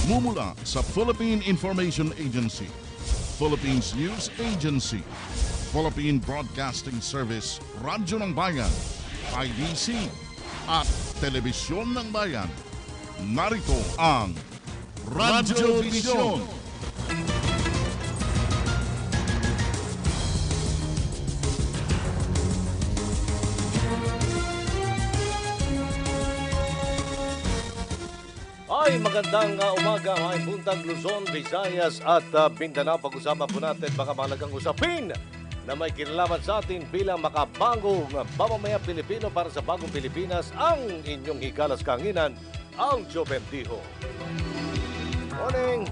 Mumula sa Philippine Information Agency, Philippines News Agency, Philippine Broadcasting Service, Radyo ng Bayan, IDC, at Telebisyon ng Bayan. Narito ang Radyo Vision. Ay, magandang umaga mga puntang Luzon, Visayas at Mindanao. Pag-usapan po natin mga mahalagang usapin na may kinalaman sa atin bilang makabagong mamamayan Pilipino para sa bagong Pilipinas. Ang inyong higalas kahanginan, ang Joe Bendijo. Morning!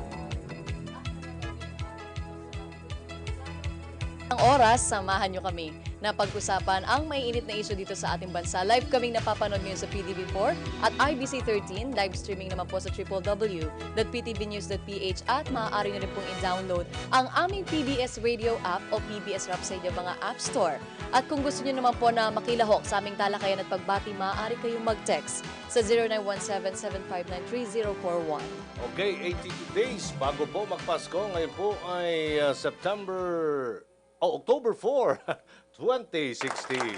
Ang oras, samahan nyo kami na pag-usapan ang may init na issue dito sa ating bansa. Live kaming napapanood ngayon sa PTV4 at IBC 13. Live streaming naman po sa www.ptvnews.ph at maaari nyo rin pong i-download ang aming PBS Radio app o PBS Rap sa inyong mga app store. At kung gusto nyo naman po na makilahok sa aming talakayan at pagbati, maaari kayong mag-text sa 0917-759-3041. Okay, 82 days bago po magpasko. Ngayon po ay October 4, 2016. 82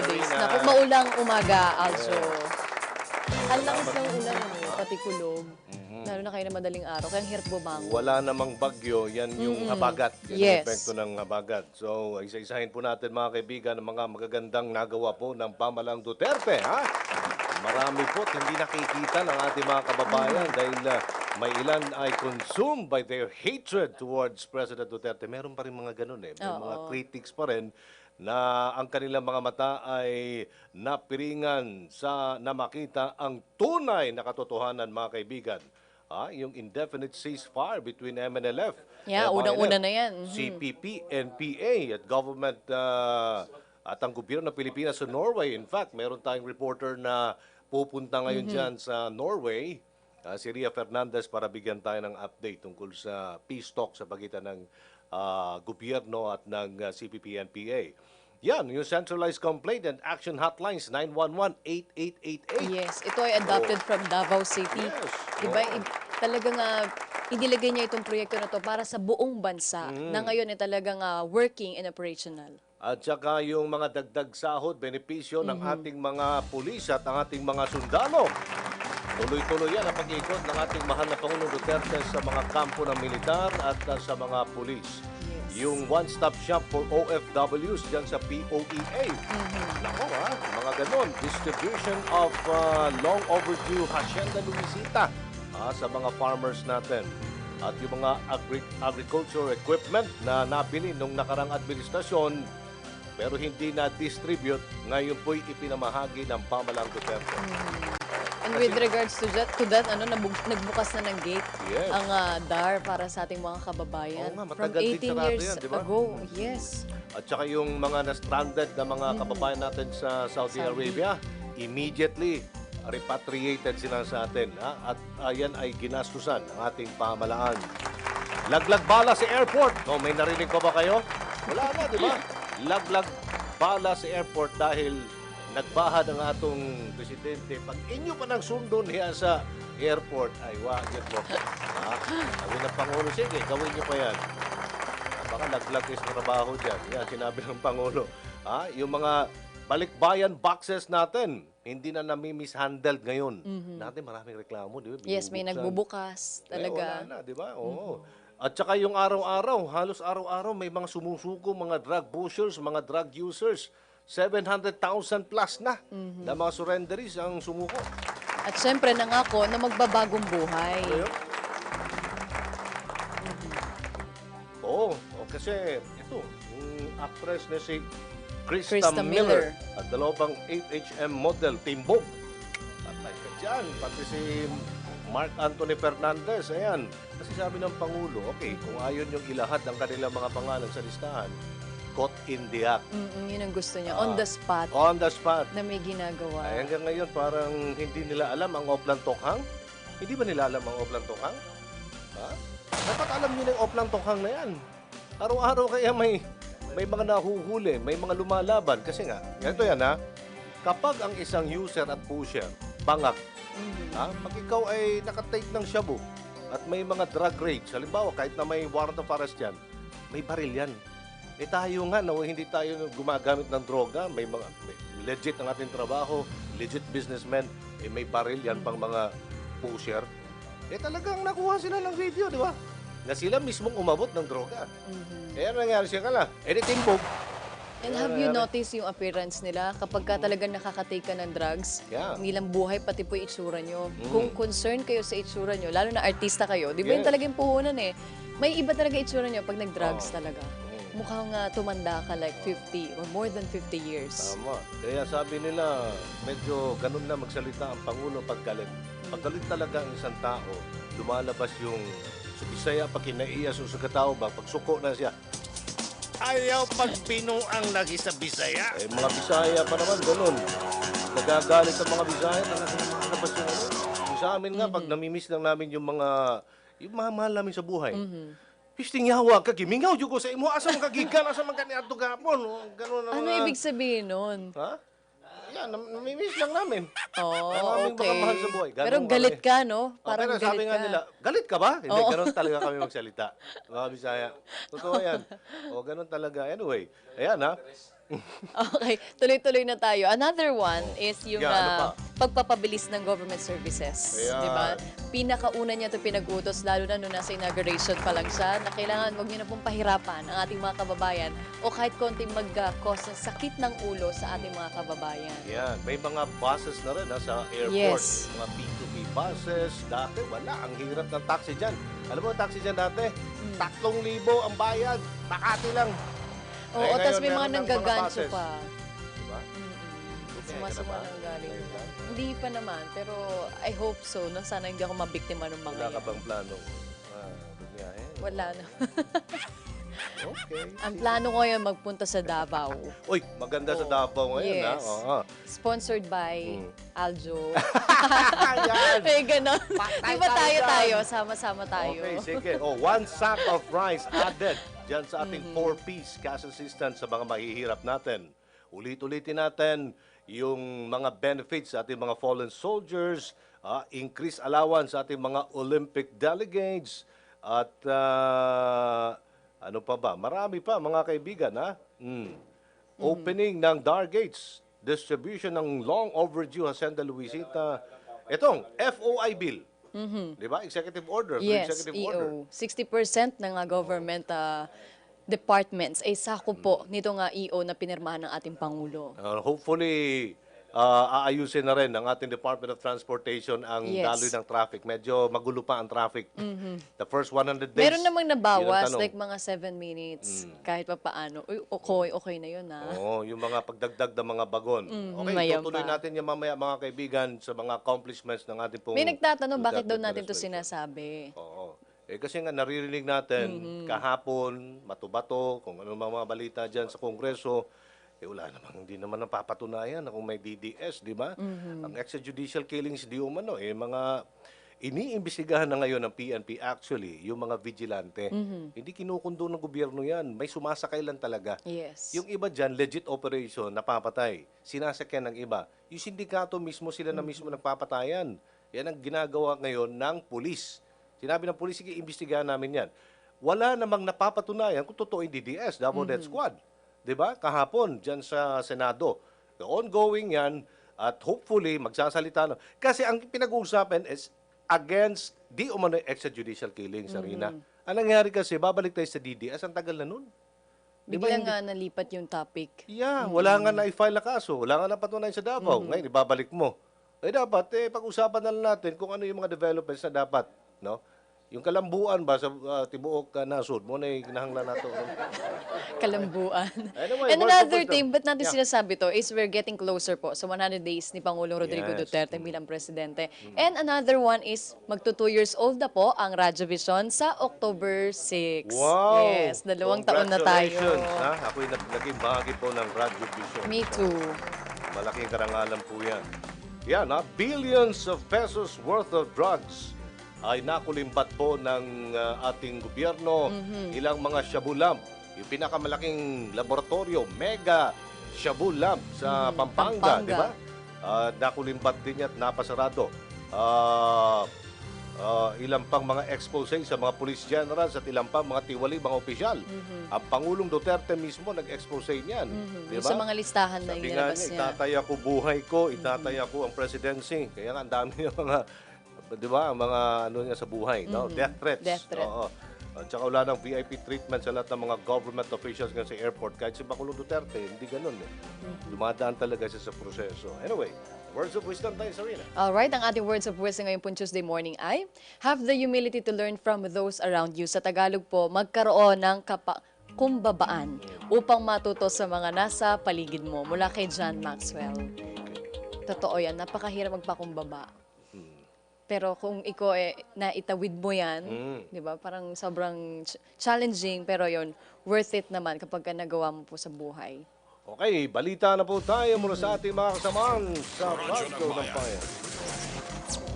days. Naku, maulang umaga, also. Ang lakas ng ulan, pati kulog. Lalo na kayo na madaling araw, kaya ang hirap bumangon. Wala namang bagyo, yan yung habagat. Yan Yes. yung epekto ng habagat. So, isa-isahin po natin mga kaibigan ang mga magagandang nagawa po ng pamalang Duterte. Ha? Marami po hindi nakikita ng ating mga kababayan dahil may ilan ay consumed by their hatred towards President Duterte. Meron pa rin mga ganun eh. May mga critics pa rin na ang kanilang mga mata ay napiringan sa na makita ang tunay na katotohanan mga kaibigan. Yung indefinite ceasefire between MNLF. Yeah, unang-una na yan. CPP, NPA at government at ang gobyerno ng Pilipinas sa Norway. In fact, meron tayong reporter na pupunta ngayon dyan sa Norway, si Ria Fernandez, para bigyan tayo ng update tungkol sa peace talk sa pagitan ng gobyerno at ng CPP-NPA. Yan, yung Centralized Complaint and Action Hotlines, 911-8888. Yes, ito ay adopted from Davao City. Yes. Diba? Talagang inilagay niya itong proyekto na to para sa buong bansa na ngayon ay talagang working and operational. At saka yung mga dagdag sahod, benepisyo ng ating mga pulis at ang ating mga sundalo. Tuloy-tuloy yan ang pag-ikot ng ating mahal na Pangulong Duterte sa mga kampo ng militar at sa mga pulis. Yung one-stop shop for OFWs dyan sa POEA. Nako mga ganon. Distribution of long overdue Hacienda Luisita sa mga farmers natin. At yung mga agriculture equipment na nabili nung nakarang administrasyon pero hindi na-distribute, ngayon po'y ipinamahagi ng pamalang Duterte. And with regards to that, nagbukas na ng gate ang DAR para sa ating mga kababayan. Oo nga, From matagal din 18 sarado years yan, di ba? ago. Yes. At saka yung mga na-stranded na mga kababayan natin sa Saudi Arabia, immediately repatriated sila sa atin. At yan ay ginastusan ng ating pamalaan. Laglag bala sa airport. May narinig ko ba kayo? Wala na, di ba? Laglag bala sa airport dahil nagbahad ang atong presidente. Pag inyo pa ng sundo niya sa airport, ay wag yun mo. Sabi ng Pangulo, sige, gawin niyo pa yan. Baka laglag is trabaho dyan. Yan, sinabi ng Pangulo. Yung mga balikbayan boxes natin, hindi na nami-mishandled ngayon. Natin maraming reklamo, di ba? Yes, may nagbubukas talaga. Wala na, di ba? Oo. At saka yung araw-araw, halos araw-araw may mga sumusuko, mga drug pushers, mga drug users. 700,000 plus na na mga surrenderies ang sumuko. At syempre nangako na magbabagong buhay. Oo, kasi ito, yung actress na si Krista Krista Miller Miller. at dalawang 8HM model, Timbog. Patay ka dyan, pati si Mark Anthony Fernandez, ayan. Kasi sabi ng Pangulo, okay, kung ayon yung ilahad ang kanilang mga pangalan sa listahan, caught in the act. Yun ang gusto niya. On the spot On the spot. na may ginagawa. Ay, hanggang ngayon, parang hindi nila alam ang Oplan Tokhang. Hindi ba nila alam ang Oplan Tokhang? Dapat alam nyo na yung Oplan Tokhang na yan. Araw-araw kaya may mga nahuhuli, may mga lumalaban. Kasi nga, ganito yan kapag ang isang user at pusher, bangak, Pag ikaw ay nakatake ng shabu at may mga drug raids, halimbawa kahit na may warrant of arrest yan, may baril yan. Tayo nga, hindi tayo gumagamit ng droga, may legit ang ating trabaho, legit businessmen, may baril yan pang mga pusher. Talagang nakuha sila ng video, di ba? Na sila mismong umabot ng droga. Ano nangyari siya kala? Timbog. And have you noticed yung appearance nila kapag ka talagang nakakatake ka ng drugs? Yeah. Hindi lang buhay, pati po yung itsura nyo. Kung concerned kayo sa itsura nyo, lalo na artista kayo, di ba yun talagang puhunan eh. May iba talaga itsura nyo pag nag-drugs talaga. Mukhang tumanda ka like 50 or more than 50 years. Tama. Kaya sabi nila, medyo ganun na magsalita ang Pangulo pag galit. Pag galit talaga ang isang tao, lumalabas yung Bisaya pag kinaiya sa katao ba, pag suko na siya. Ayaw pag binuang lagi sa Bisaya. Mga Bisaya pa naman, ganun. Nagagalit ang mga Bisaya, talagang makalabas yung ano. Sa amin nga, pag namimiss lang namin yung mahal namin sa buhay. Pisting yawa ka, gimingaw yung ko sa imo, asa mga gigan, asa mga kaniadto gapon. Ganun Ano ibig sabihin nun? Ha? Yan, namimiss lang namin. Oh, Ang aming mga mahal sa buhay. Ganun Pero galit kami. ka, no? Pero Parang galit sabi nga ka. nila, galit ka ba? Hindi, ganun talaga kami magsalita. Mga Bisaya. Totoo yan. Ganun talaga. Anyway, ayan ha. Okay, tuloy-tuloy na tayo. Another one is yung Ano pa? pagpapabilis ng government services. Ayan. Di ba? Pinakauna niya ito pinag-utos, lalo na nung nasa inauguration pa lang siya, na kailangan wag niyo na pong pahirapan ang ating mga kababayan o kahit konting mag-cause ng sakit ng ulo sa ating mga kababayan. Yan. May mga buses na rin sa airport. Yes. Mga P2P buses. Dati, wala. Ang hirap ng taxi dyan. Alam mo, ang taxi dyan dati, 3,000 ang bayad. Makati lang. Oo, ngayon, tapos may mga meron ng mga nanggagancho buses. pa. Diba? Sumasama Kaya ka na ng ba? galing. Kaya ka? Hindi pa naman, pero I hope so. Na sana hindi ako mabiktima ng mga Wala ka yan. bang plano? Bumiyahe? Wala na. Okay. Ang plano ko ngayon magpunta sa Davao. Uy, maganda sa Davao ngayon, ha? Yes. Oo. Sponsored by Aljo. Ayan. May ganon. Patay Di ba tayo tayo? Sama-sama tayo. Okay, sige. 1 sack of rice added dyan sa ating 4-piece cash assistance sa mga mahihirap natin. Ulit-ulitin natin yung mga benefits sa ating mga fallen soldiers, increased allowance sa ating mga Olympic delegates, at ano pa ba? Marami pa, mga kaibigan, ha? Opening ng Dar Gates, distribution ng long overdue Hacienda Luisita. Itong FOI bill. Di ba? Executive order. Yes, Executive order. EO. 60% ng government departments ay sako po nito nga EO na pinirmahan ng ating Pangulo. Hopefully, aayusin na rin ng ating Department of Transportation ang Yes. daloy ng traffic. Medyo magulo pa ang traffic. The first 100 days. Meron namang yun ang nabawas, tanong. like mga 7 minutes, kahit pa paano. Uy, okay na yun, ha? Oo, yung mga pagdagdag ng mga bagon. Okay, mayan tutuloy pa. natin yung mamaya, mga kaibigan, sa mga accomplishments ng ating pong May nagtatanong, bakit daw Duterte natin to administration. sinasabi? Oo. Kasi nga naririnig natin kahapon, mato-bato, kung ano mga balita dyan sa Kongreso, wala namang, hindi naman napapatunayan na kung may DDS, di ba? Ang extrajudicial killings di umano, mga iniimbestigahan na ngayon ng PNP actually, yung mga vigilante. Hindi kinukundo ng gobyerno yan. May sumasakay lang talaga. Yes. Yung iba dyan, legit operation, napapatay. Sinasakyan ng iba. Yung sindikato mismo, sila na mismo nagpapatayan. Yan ang ginagawa ngayon ng pulis. Sinabi ng pulis, sige, imbestigahan namin yan. Wala namang napapatunayan kung totoo yung DDS, Double Death Squad. 'Di ba? Kahapon diyan sa Senado. Ongoing 'yan at hopefully magsasalita na. Kasi ang pinag-uusapan is against di umano extrajudicial killings, Arina. Ang nangyari kasi, babalik tayo sa DDS, ang tagal na nun. Di ba, Biglang hindi- nga nalipat yung topic. Yeah, wala nga na-file na kaso, wala nga napatunayan sa Davao. Ngayon, ibabalik mo. Dapat, pag-usapan na lang natin kung ano yung mga developments na dapat, no? Yung kalambuan ba sa tibuok nasod mo na kinahanglan nato. Kalambuan. Anyway, And word another for wisdom. thing, ba't natin Yeah. sinasabi to is we're getting closer po sa 100 days ni Pangulong Rodrigo Yes. Duterte bilang presidente. And another one is magto 2 years old na po ang Radyo Vision sa October 6. Wow! Yes, 2 taon na tayo. Congratulations, ha? Ako'y naging bahagi po ng Radyo Vision. Me too. Malaking karangalan po yan. Yan, billions of pesos worth of drugs ay nakulimbat po ng ating gobyerno. Ilang mga shabu lab. Yung pinakamalaking laboratorio, mega shabu lab sa Pampanga, Pampanga. di ba? Nakulimbat din yan at napasarado. ilang pang mga expose sa mga police generals at ilang pang mga tiwali, mga opisyal. Ang Pangulong Duterte mismo nag-expose niyan. Di Yung ba? sa mga listahan na Sabi nga inilabas niya, niya. itataya ko buhay ko, itataya ko ang presidency. Kaya nga, ang dami yung mga, di ba, ang mga ano niya sa buhay, no? Death threats. Death threat. Oo. At saka wala ng VIP treatment sa lahat ng mga government officials nga sa airport. Kahit si Pangulong Duterte, hindi ganun eh. Dumadaan talaga siya sa proseso. Anyway, words of wisdom tayo, Sarina. Alright, ang ating words of wisdom ngayon po Tuesday morning ay, have the humility to learn from those around you. Sa Tagalog po, magkaroon ng kumbabaan upang matuto sa mga nasa paligid mo. Mula kay John Maxwell. Totoo yan, napakahirap magpakumbaba. Pero kung ikaw naitawid mo yan, di ba, parang sobrang challenging, pero yon worth it naman kapag nagawa mo po sa buhay. Okay, balita na po tayo mula sa ating mga kasamahan sa Radyo ng Bayan.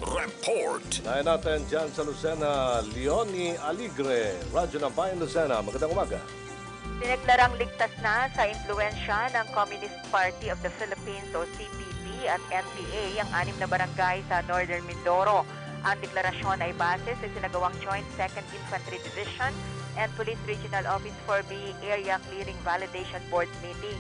Report. Layan natin dyan sa Lucena, Leonie Aligre, Radyo ng Bayan, Lucena. Magandang umaga. Dineklarang ligtas na sa impluensya ng Communist Party of the Philippines o CPP at NPA ang 6 na barangay sa Northern Mindoro. Ang deklarasyon ay base sa sinagawang Joint 2nd Infantry Division and Police Regional Office 4B Area Clearing Validation Board meeting.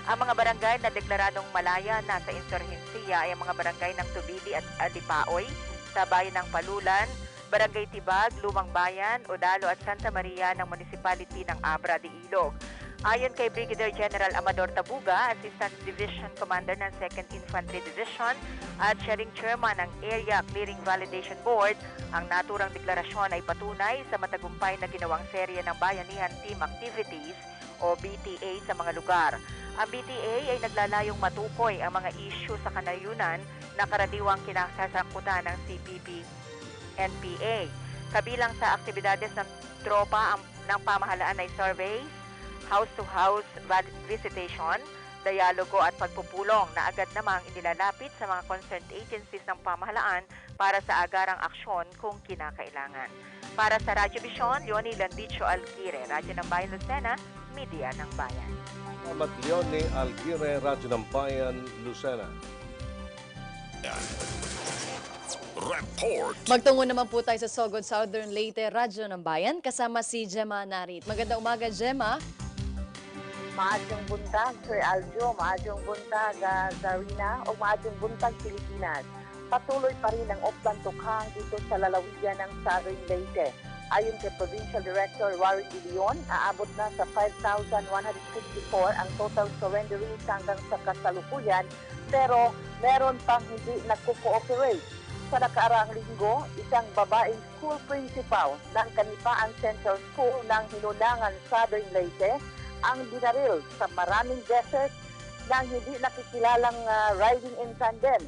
Ang mga barangay na deklaradong malaya na sa insurhensiya ay ang mga barangay ng Tubili at Alipaoy, sa bayan ng Palulan, Barangay Tibag, Lumang Bayan, Odalo at Santa Maria ng Municipality ng Abra de Ilog. Ayon kay Brigadier General Amador Tabuga, Assistant Division Commander ng 2nd Infantry Division at siya ring chairman ng Area Clearing Validation Board, ang naturang deklarasyon ay patunay sa matagumpay na ginawang serye ng Bayanihan Team Activities o BTA sa mga lugar. Ang BTA ay naglalayong matukoy ang mga issue sa kanayunan na karaniwang kinasasangkutan ng CPP-NPA. Kabilang sa aktibidades ng tropa ng pamahalaan ay surveys, house-to-house visitation, dialogo at pagpupulong na agad namang inilalapit sa mga concerned agencies ng pamahalaan para sa agarang aksyon kung kinakailangan. Para sa Radyo Vision, Leonie Landicho Alquire, Radyo ng Bayan Lucena, Media ng Bayan. Salamat, Leonie Alquire, Radyo ng Bayan, Lucena. Report. Magtungo naman po tayo sa Sogod, Southern Leyte, Radyo ng Bayan, kasama si Gemma Narit. Magandang umaga, Gemma. Maadyong buntag, Sir Aljo, maadyong buntag, Zarina, o maadyong buntag, Pilipinas. Patuloy pa rin ang Oplan Tukhang dito sa lalawigan ng Southern Leyte. Ayon kay Provincial Director Warren De Leon, aabot na sa 5,164 ang total surrenderies hanggang sa kasalukuyan, pero meron pang hindi nagko-cooperate. Sa nakaraang linggo, isang babaeng school principal ng Kanipaan Central School ng Hinunangan, Southern Leyte, ang binaril sa maraming beses ng hindi nakikilalang riding in tandem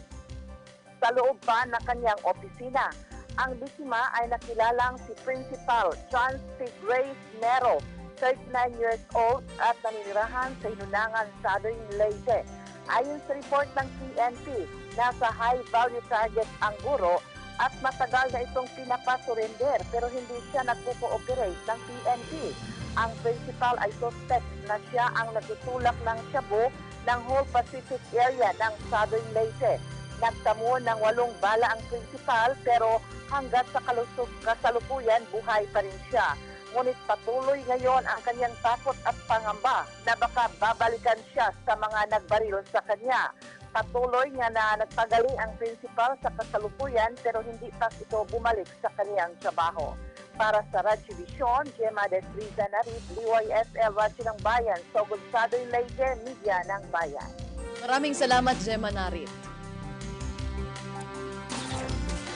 sa loob pa ng kanyang opisina. Ang biktima ay nakilalang si Principal John C. Grace Nero, 39 years old at naninirahan sa Hinunangan, Southern Leyte. Ayon sa report ng PNP, nasa high-value target ang guro at matagal na itong pinapasurrender pero hindi siya nagpo-cooperate ng PNP. Ang principal ay suspect na siya ang nagtutulak ng shabu ng whole Pacific area ng Southern Leyte. Nagtamo ng 8 bala ang principal pero hanggat sa kasalukuyan buhay pa rin siya. Ngunit patuloy ngayon ang kanyang takot at pangamba na baka babalikan siya sa mga nagbaril sa kanya. Patuloy nga na nagpagaling ang principal sa kasalukuyan pero hindi pa ito bumalik sa kanyang trabaho. Para sa Radyo Vision, Gemma Desriza Narit, DYSL Radyo ng Bayan, Sogod Southern Leyte, Media ng Bayan. Maraming salamat, Gemma Narit.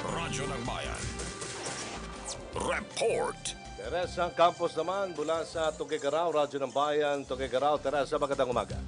Radyo ng Bayan. Report. Teresa Campos naman mula sa Tuguegarao, Radyo ng Bayan, Tuguegarao. Teresa, magandang umaga.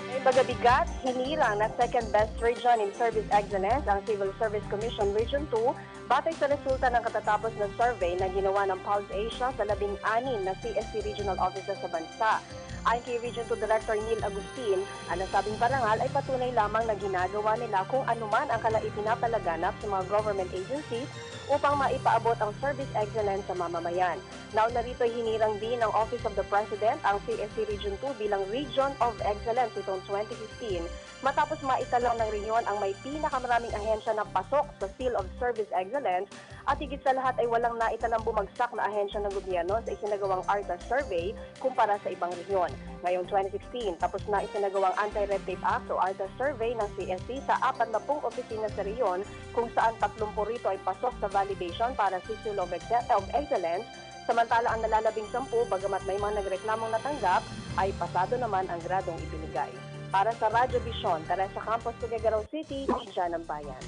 May bagabigat, hinirang na second best region in service excellence ang Civil Service Commission Region 2 Batay sa resulta ng katatapos na survey na ginawa ng Pulse Asia sa 16 na CSC regional offices sa bansa, ayon kay Region 2 Director Neil Agustin, ang nasabing parangal ay patunay lamang na ginagawa nila kung anuman ang ipinapalaganap sa mga government agencies upang maipaabot ang service excellence sa mamamayan. Nauna rito ay hinirang din ng Office of the President ang CSC Region 2 bilang Region of Excellence itong 2015 matapos maitalaw ng rehiyon ang may pinakamaraming ahensya na pasok sa Seal of Service Excellence at higit sa lahat ay walang naitanang bumagsak na ahensya ng gobyerno sa isinagawang ARTA survey kumpara sa ibang rehiyon. Ngayong 2016, tapos na isinagawang Anti-Red Tape Act o ARTA survey ng CSC sa 40 opisina sa rehiyon kung saan 30 rito ay pasok sa validation para sa Seal of Excellence. Samantala ang nalalabing 10, bagamat may mga nagreklamong natanggap, ay pasado naman ang gradong ibinigay. Para sa Radyo Vision, Teresa Campos, Tuguegarao City, Siya ng Bayan.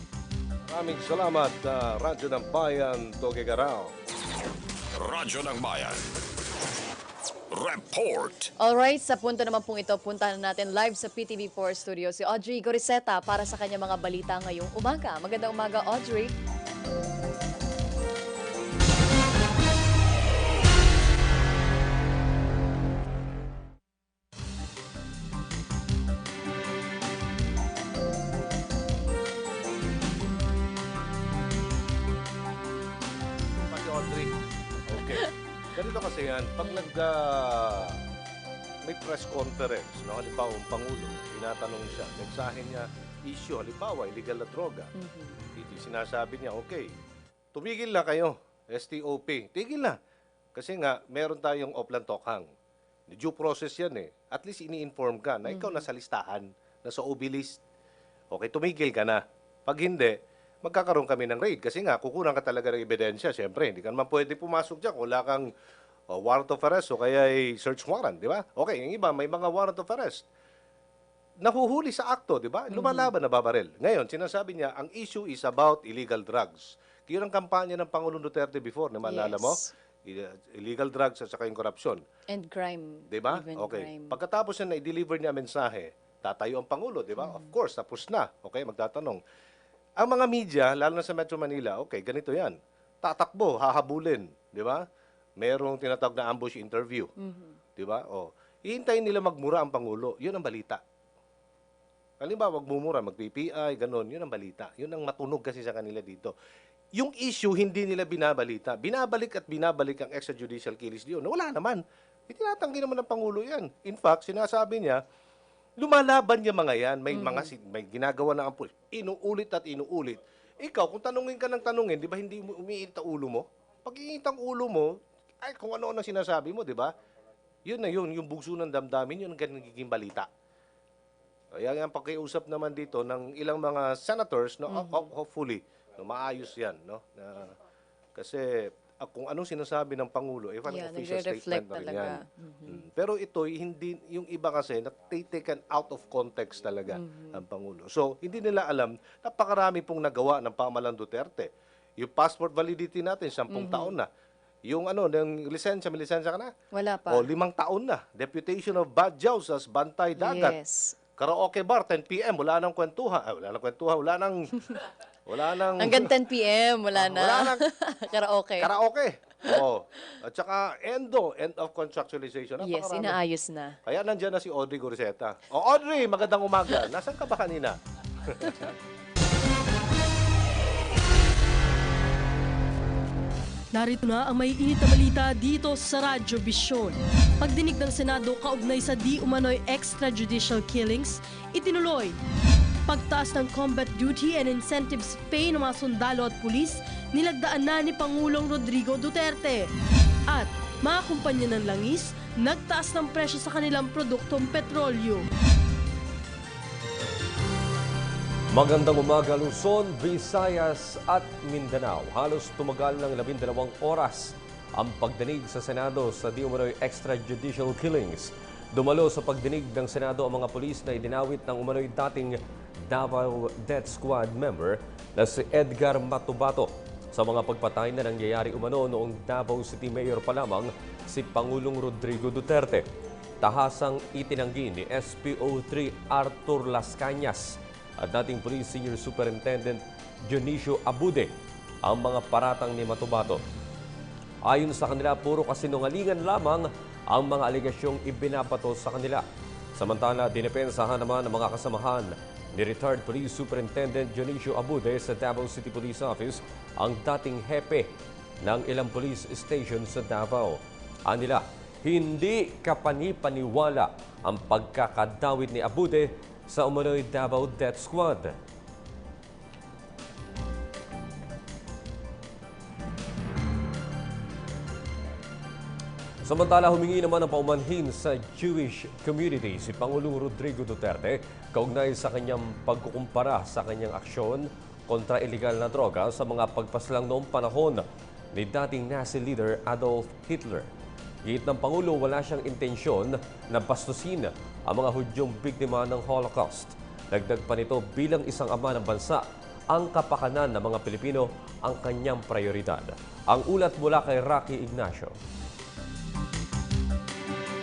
Maraming salamat, Radyo ng Bayan, Tuguegarao. Radyo ng Bayan. Report. Alright, sa punto naman pong ito, puntahan natin live sa PTV4 Studio si Audrey Goriseta para sa kanya mga balita ngayong umaga. Magandang umaga, Audrey. Ganito kasi yan, pag may press conference, no, halimbawa ang Pangulo, tinatanong siya, mensahe niya, issue, halimbawa, illegal na droga. Sinasabi niya, okay, tumigil na kayo, STOP, tigil na. Kasi nga, meron tayong Oplan Tokhang. Due process yan eh. At least ini-inform ka na ikaw nasa listahan, nasa OB list. Okay, tumigil ka na. Pag hindi, magkakaroon kami ng raid. Kasi nga, kukunan ka talaga ng ebidensya. Siyempre, hindi ka naman pwede pumasok dyan kung wala kang warrant of arrest o kaya search warrant, di ba? Okay, yung iba, may mga warrant of arrest. Nahuhuli sa akto, di ba? Lumalaban na babaril. Ngayon, sinasabi niya, ang issue is about illegal drugs. Yun ang kampanya ng Pangulong Duterte before, na maalala mo? Illegal drugs at saka yung korupsyon. And crime. Di ba? Even Okay. crime. Pagkatapos na i-deliver niya mensahe, tatayo ang Pangulo, di ba? Of course, tapos na. Okay, magtatanong. Ang mga media, lalo na sa Metro Manila, okay, ganito yan. Tatakbo, hahabulin, di ba? Merong tinatawag na ambush interview, di ba? O, ihintayin nila magmura ang Pangulo. Yun ang balita. Halimbawa, magmumura, mag-PPI, ganun. Yun ang balita. Yun ang matunog kasi sa kanila dito. Yung issue, hindi nila binabalita. Binabalik at binabalik ang extrajudicial killings diyon. Wala naman. Itinatanggi naman ng Pangulo yan. In fact, sinasabi niya, lumalaban niya mga yan. May may ginagawa na ang pulis. Inuulit at inuulit. Ikaw, kung tanungin ka ng tanungin, di ba hindi umiinit ang ulo mo? Pag iinit ang ulo mo, ay kung ano-ano sinasabi mo, di ba? Yun na yun, yung bugso ng damdamin, yun ang nagiging balita. Kaya ang pakiusap naman dito ng ilang mga senators, no, hopefully, no, maayos yan. No? Kasi kung anong sinasabi ng Pangulo, parang official statement na rin yan. Pero ito, hindi, yung iba kasi, taken out of context talaga ang Pangulo. So, hindi nila alam, napakarami pong nagawa ng pamahalaan Duterte. Yung passport validity natin, 10 taon na. Yung ng lisensya, may lisensya ka na? Wala pa. O, 5 taon na. Deputation of Badjaw sa Bantay Dagat. Yes. Karaoke bar, 10 p.m. Wala nang kwentuhan. Ay, wala nang kwentuhan. Wala nang... Hanggang 10 p.m. wala na. Wala nang... Karaoke. Karaoke. Oo. At saka end of contractualization. Yes, Napakarami. inaayos na. Kaya nandyan na si Audrey Goriseta. O Audrey, magandang umaga. Nasaan ka ba kanina? Narito na ang may init na balita dito sa Radyo Vision. Pagdinig ng Senado kaugnay sa di umano'y extrajudicial killings, itinuloy. Pagtaas ng combat duty and incentives pay ng mga sundalo at pulis, nilagdaan na ni Pangulong Rodrigo Duterte. At mga kumpanya ng langis, nagtaas ng presyo sa kanilang produktong petrolyo. Magandang umaga Luzon, Visayas at Mindanao. Halos tumagal ng 12 oras ang pagdinig sa Senado sa di umano'y extrajudicial killings. Dumalo sa pagdinig ng Senado ang mga pulis na idinawit ng umano'y dating Davao Death Squad member na si Edgar Matubato sa mga pagpatay na nangyayari umano noong Davao City Mayor pa lamang si Pangulong Rodrigo Duterte. Tahasang itinanggi ni SPO3 Arthur Las Cañas at dating Police Senior Superintendent Dionisio Abude ang mga paratang ni Matubato. Ayon sa kanila, puro kasinungalingan lamang ang mga alegasyong ibinabato sa kanila. Samantala, dinepensahan naman ng mga kasamahan ni retired Police Superintendent Dionisio Abude sa Davao City Police Office ang dating hepe ng ilang police station sa Davao. Anila, hindi kapani-paniwala ang pagkakadawit ni Abude sa umano'y Davao Death Squad. Samantala, humingi naman ng paumanhin sa Jewish community si Pangulong Rodrigo Duterte kaugnay sa kanyang pagkukumpara sa kanyang aksyon kontra illegal na droga sa mga pagpaslang noong panahon ni dating Nazi leader Adolf Hitler. Git ng Pangulo, wala siyang intensyon na bastusin ang mga Hudyong biktima ng Holocaust. Dagdag pa nito, bilang isang ama ng bansa, ang kapakanan ng mga Pilipino ang kanyang prioridad. Ang ulat mula kay Rocky Ignacio.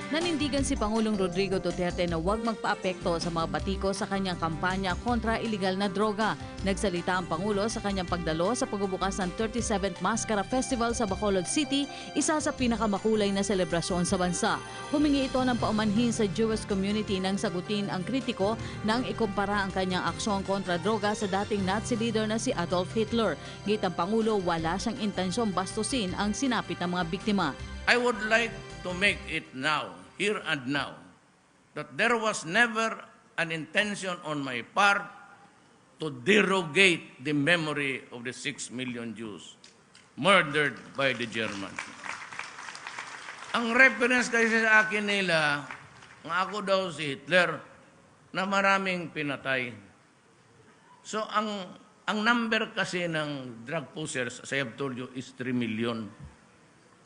Nanindigan si Pangulong Rodrigo Duterte na huwag magpaapekto sa mga batiko sa kanyang kampanya kontra iligal na droga. Nagsalita ang Pangulo sa kanyang pagdalo sa pagbubukas ng 37th Mascara Festival sa Bacolod City, isa sa pinakamakulay na selebrasyon sa bansa. Humingi ito ng paumanhin sa Jewish community nang sagutin ang kritiko nang ikumpara ang kanyang aksyon kontra droga sa dating Nazi leader na si Adolf Hitler. Git ang Pangulo, wala siyang intensyong bastusin ang sinapit ng mga biktima. I would like to make it now, here and now, that there was never an intention on my part to derogate the memory of the 6 million Jews murdered by the Germans. Ang reference kasi sa akin nila, nga ako daw si Hitler, na maraming pinatay. So ang number kasi ng drug pushers, as I have told you, is 3 million.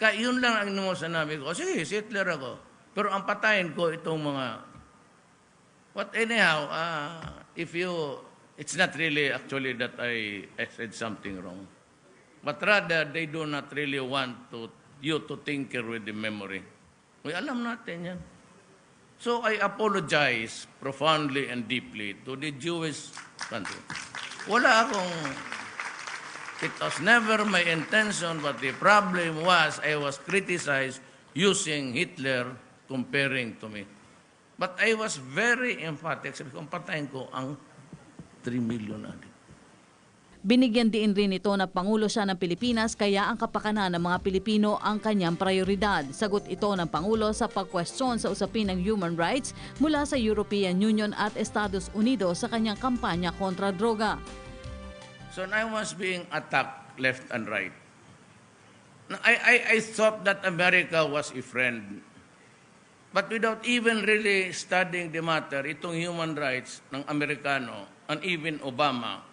Kaya yun lang ang sinabi ko. Sige, si Hitler ako. Pero ang patayin ko itong mga... But anyhow, it's not really actually that I said something wrong. But rather, they do not really want you to tinker with the memory. Alam natin yan. So I apologize profoundly and deeply to the Jewish country. Wala akong... It was never my intention, but the problem was I was criticized using Hitler comparing to me. But I was very emphatic. Sabi ko, patayin ko ang 3 million natin. Binigyan din rin ito na Pangulo siya ng Pilipinas kaya ang kapakanan ng mga Pilipino ang kanyang prioridad. Sagot ito ng Pangulo sa pagkwestiyon sa usapin ng human rights mula sa European Union at Estados Unidos sa kanyang kampanya kontra droga. So I was being attacked left and right. I thought that America was a friend. But without even really studying the matter, itong human rights ng Amerikano and even Obama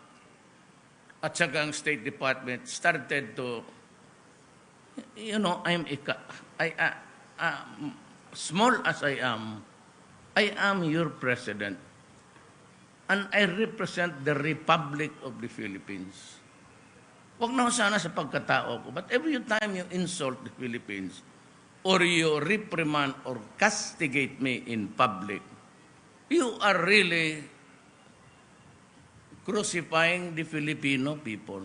at saka ang State Department started to, small as I am your president. And I represent the Republic of the Philippines. Huwag na sana sa pagkatao ko, but every time you insult the Philippines, or you reprimand or castigate me in public, you are really crucifying the Filipino people.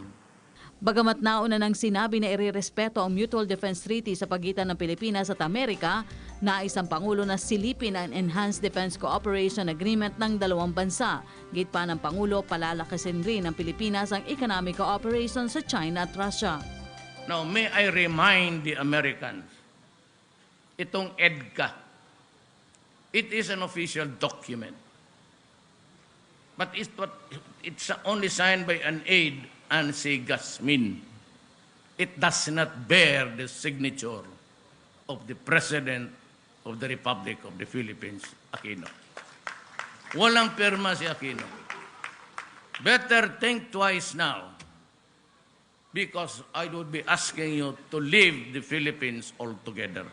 Bagamat nauna nang sinabi na irerespeto ang Mutual Defense Treaty sa pagitan ng Pilipinas at Amerika, nais ang Pangulo na silipin ang Enhanced Defense Cooperation Agreement ng dalawang bansa. Git pa ng Pangulo, palalakasin rin ng Pilipinas ang economic cooperation sa China at Russia. Now, may I remind the Americans, itong EDCA, it is an official document. But it's only signed by an aide and si Gasmin. It does not bear the signature of the President of the Republic of the Philippines, Aquino. Walang pirma si Aquino. Better think twice now, because I would be asking you to leave the Philippines altogether.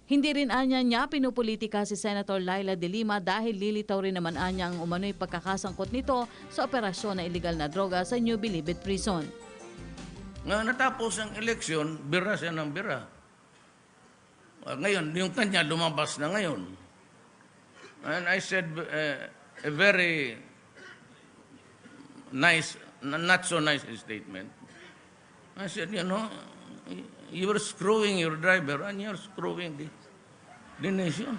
Hindi rin anya niya pinupolitika si Senator Laila De Lima dahil lilitaw rin naman anya ang umano'y pagkakasangkot nito sa operasyon na iligal na droga sa New Bilibid Prison. Nga natapos ang eleksyon, bira siya ng bira. Ngayon, yung kanya lumabas na ngayon. And I said a very nice, not so nice statement. I said, you know, you are screwing your driver and you're screwing the nation.